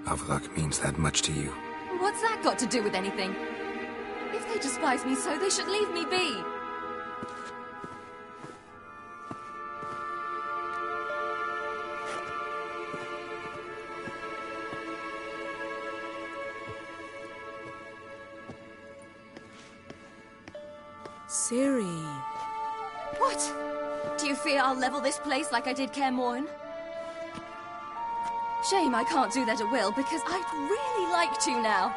Avalok means that much to you. What's that got to do with anything? If they despise me so, they should leave me be. Ciri. What? Do you fear I'll level this place like I did Kaer Morhen? Shame I can't do that at will, because I'd really like to now.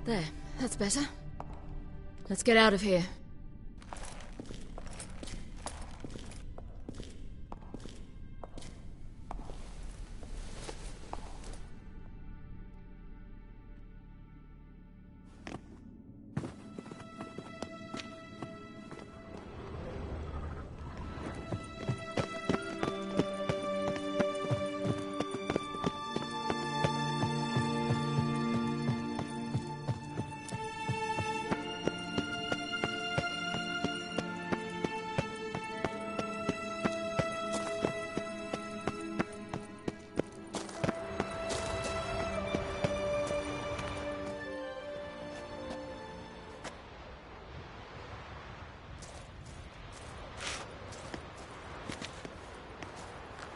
There, that's better. Let's get out of here.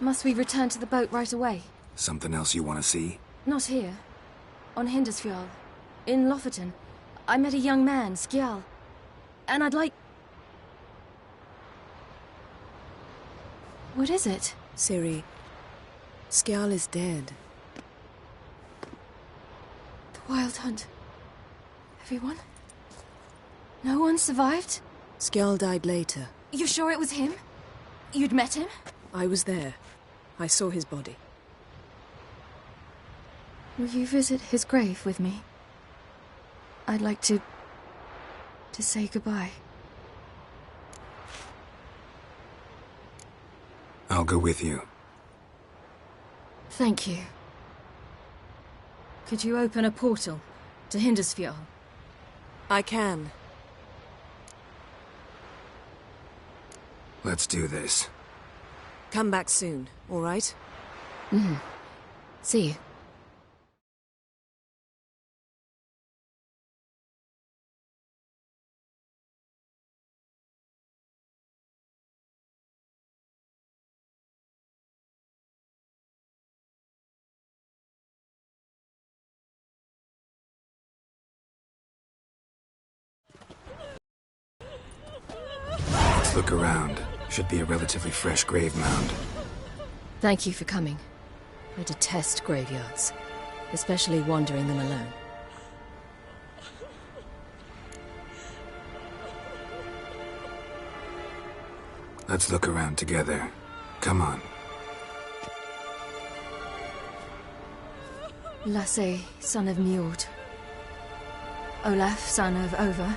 Must we return to the boat right away? Something else you want to see? Not here. On Hindersfjall. In Lofoten. I met a young man, Skjal. And I'd like... What is it? Ciri, Skjal is dead. The Wild Hunt. Everyone? No one survived? Skjal died later. You sure it was him? You'd met him? I was there. I saw his body. Will you visit his grave with me? I'd like to say goodbye. I'll go with you. Thank you. Could you open a portal to Hindersfjall? I can. Let's do this. Come back soon, all right? See you. Let's look around. Should be a relatively fresh grave mound. Thank you for coming. I detest graveyards, especially wandering them alone. Let's look around together. Come on. Lasse, son of Njord. Olaf, son of Over.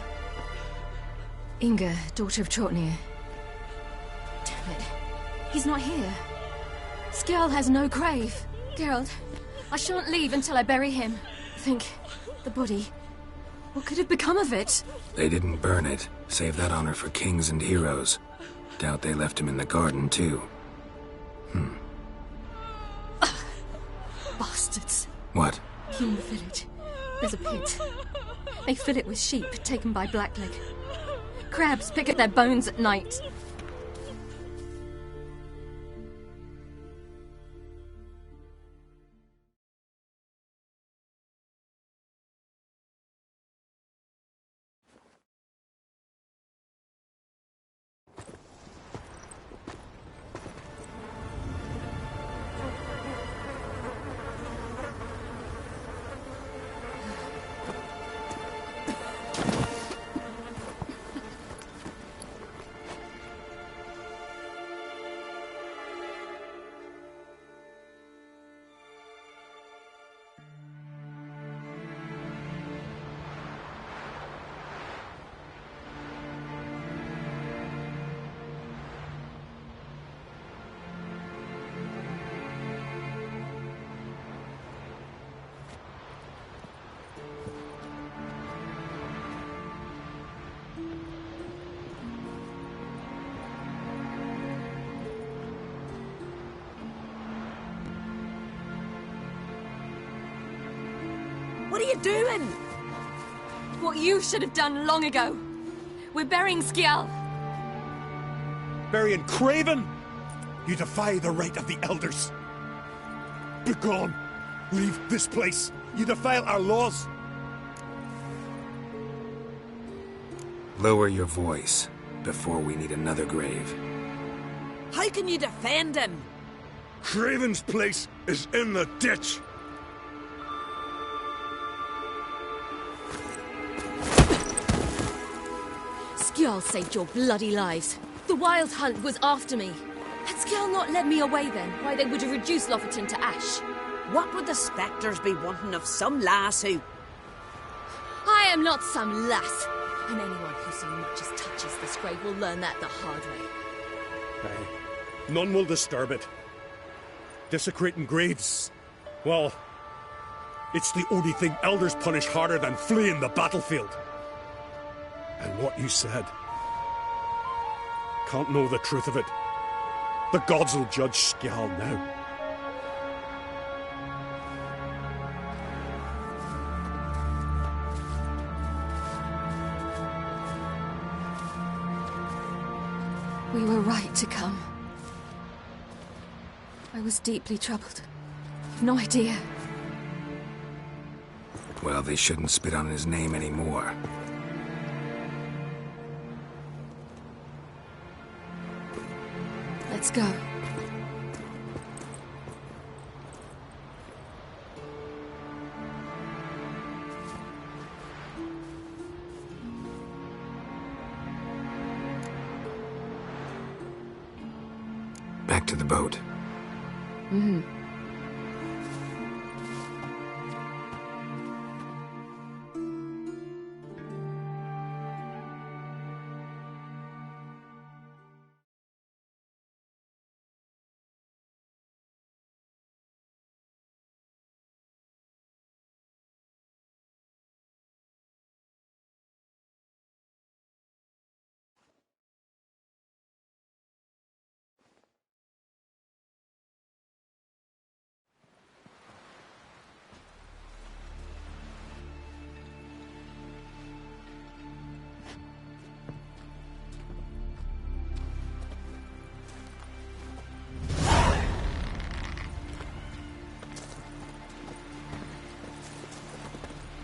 Inga, daughter of Trotnir. Damn it. He's not here. Skjal has no grave. Geralt, I shan't leave until I bury him. Think, the body. What could have become of it? They didn't burn it. Save that honor for kings and heroes. Doubt they left him in the garden, too. Bastards. What? In the village, there's a pit. They fill it with sheep taken by Blackleg. Crabs pick at their bones at night. What are you doing? What you should have done long ago. We're burying Skjal. Burying Craven? You defy the right of the elders. Begone! Leave this place. You defile our laws. Lower your voice before we need another grave. How can you defend him? Craven's place is in the ditch. Skjal saved your bloody lives. The Wild Hunt was after me. Had Skjal not led me away then, why they would have reduced Lofoten to ash. What would the spectres be wanting of some lass who... I am not some lass. And anyone who so much as touches this grave will learn that the hard way. Aye. None will disturb it. Desecrating graves, well, it's the only thing elders punish harder than fleeing the battlefield. And what you said, can't know the truth of it. The gods will judge Skjal now. We were right to come. I was deeply troubled. You've no idea. Well, they shouldn't spit on his name anymore. Let's go. Back to the boat. Mm-hmm.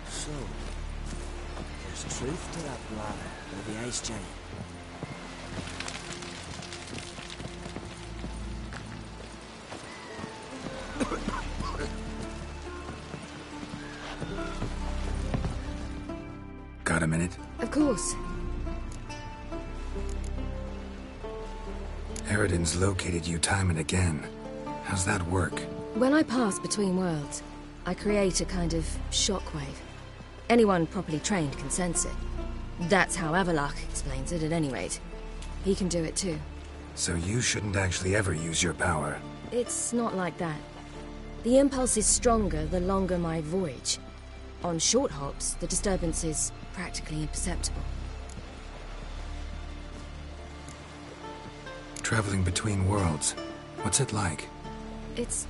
So, there's truth to that bladder of the ice giant. Got a minute? Of course. Eridan's located you time and again. How's that work? When I pass between worlds, I create a kind of shockwave. Anyone properly trained can sense it. That's how Avallac'h explains it, at any rate. He can do it too. So you shouldn't actually ever use your power. It's not like that. The impulse is stronger the longer my voyage. On short hops, the disturbance is practically imperceptible. Traveling between worlds, what's it like? It's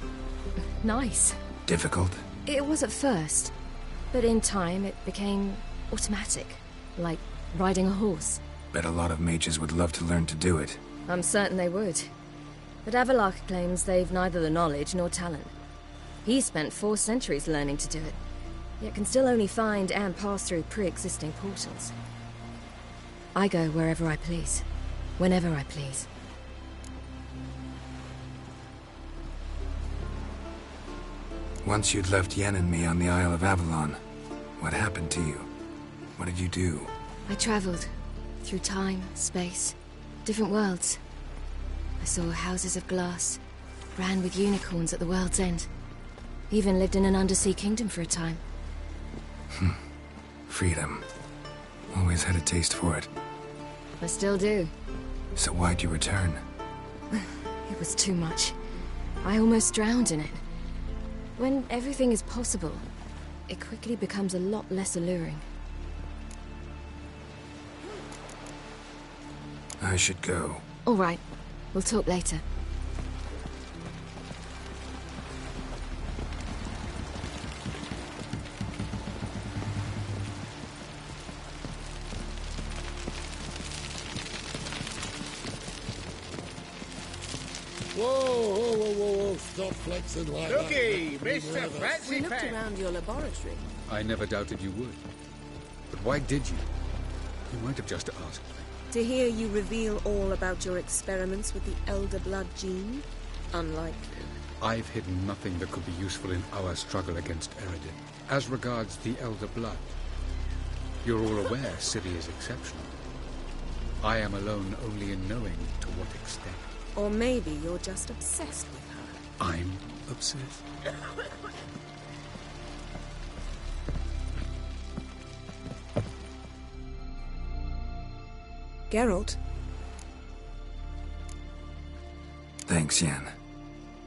nice. Difficult? It was at first, but in time it became automatic, like riding a horse. Bet a lot of mages would love to learn to do it. I'm certain they would. But Avallac'h claims they've neither the knowledge nor talent. He spent 4 centuries learning to do it, yet can still only find and pass through pre-existing portals. I go wherever I please, whenever I please. Once you'd left Yen and me on the Isle of Avalon, what happened to you? What did you do? I traveled through time, space, different worlds. I saw houses of glass, ran with unicorns at the world's end. Even lived in an undersea kingdom for a time. Freedom. Always had a taste for it. I still do. So why'd you return? It was too much. I almost drowned in it. When everything is possible, it quickly becomes a lot less alluring. I should go. All right. We'll talk later. Whoa, stop flexing like Looky, that. Mr. Fancy We looked Pants. around your laboratory. I never doubted you would. But why did you? You might have just asked me. To hear you reveal all about your experiments with the Elder Blood gene? Unlikely. I've hidden nothing that could be useful in our struggle against Eredin. As regards the Elder Blood, you're all aware Ciri is exceptional. I am alone only in knowing to what extent. Or maybe you're just obsessed with her. I'm obsessed. Geralt? Thanks, Yen.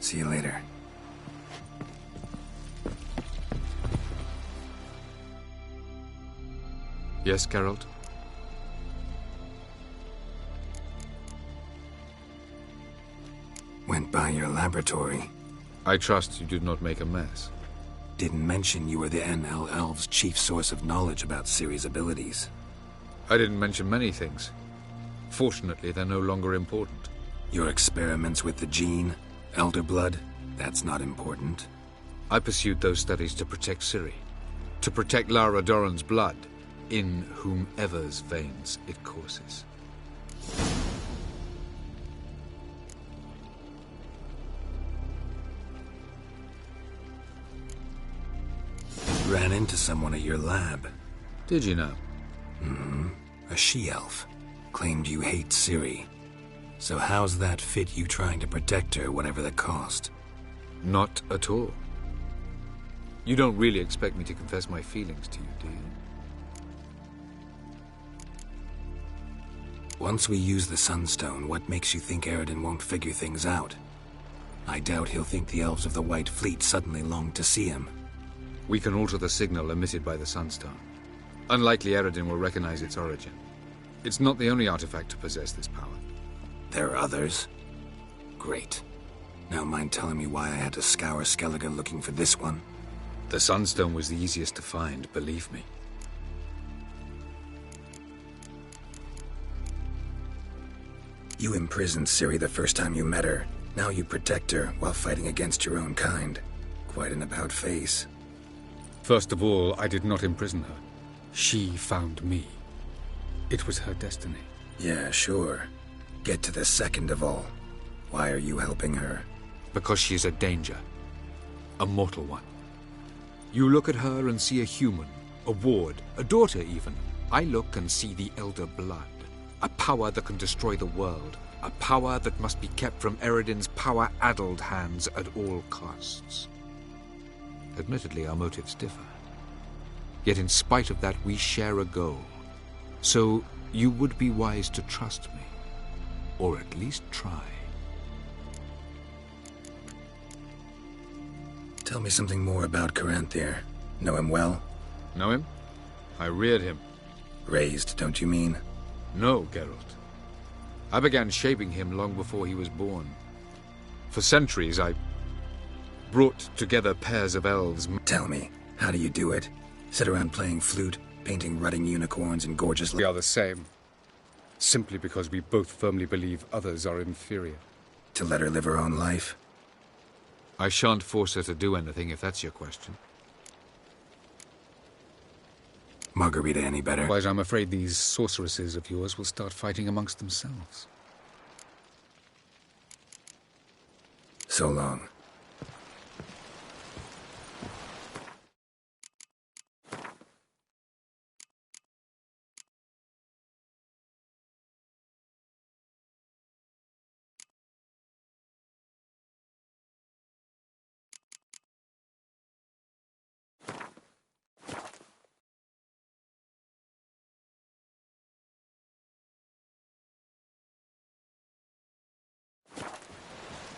See you later. Yes, Geralt? Went by your laboratory. I trust you did not make a mess. Didn't mention you were the NL Elves' chief source of knowledge about Ciri's abilities. I didn't mention many things. Fortunately, they're no longer important. Your experiments with the gene? Elder blood? That's not important. I pursued those studies to protect Ciri. To protect Lara Doran's blood, in whomever's veins it courses. Ran into someone at your lab. Did you know? Mm-hmm. A she-elf. Claimed you hate Ciri. So how's that fit you trying to protect her, whatever the cost? Not at all. You don't really expect me to confess my feelings to you, do you? Once we use the Sunstone, what makes you think Eredin won't figure things out? I doubt he'll think the elves of the White Fleet suddenly long to see him. We can alter the signal emitted by the Sunstone. Unlikely Eredin will recognize its origin. It's not the only artifact to possess this power. There are others? Great. Now mind telling me why I had to scour Skellige looking for this one? The Sunstone was the easiest to find, believe me. You imprisoned Ciri the first time you met her. Now you protect her while fighting against your own kind. Quite an about-face. First of all, I did not imprison her. She found me. It was her destiny. Yeah, sure. Get to the second of all. Why are you helping her? Because she is a danger. A mortal one. You look at her and see a human, a ward, a daughter even. I look and see the Elder Blood. A power that can destroy the world. A power that must be kept from Eredin's power-addled hands at all costs. Admittedly, our motives differ. Yet in spite of that, we share a goal. So, you would be wise to trust me. Or at least try. Tell me something more about Caranthir. Know him well? Know him? I reared him. Raised, don't you mean? No, Geralt. I began shaping him long before he was born. For centuries, I brought together pairs of elves. Tell me, how do you do it? Sit around playing flute, painting rutting unicorns and gorgeous... We are the same. Simply because we both firmly believe others are inferior. To let her live her own life? I shan't force her to do anything, if that's your question. Margarita any better? Otherwise, I'm afraid these sorceresses of yours will start fighting amongst themselves. So long.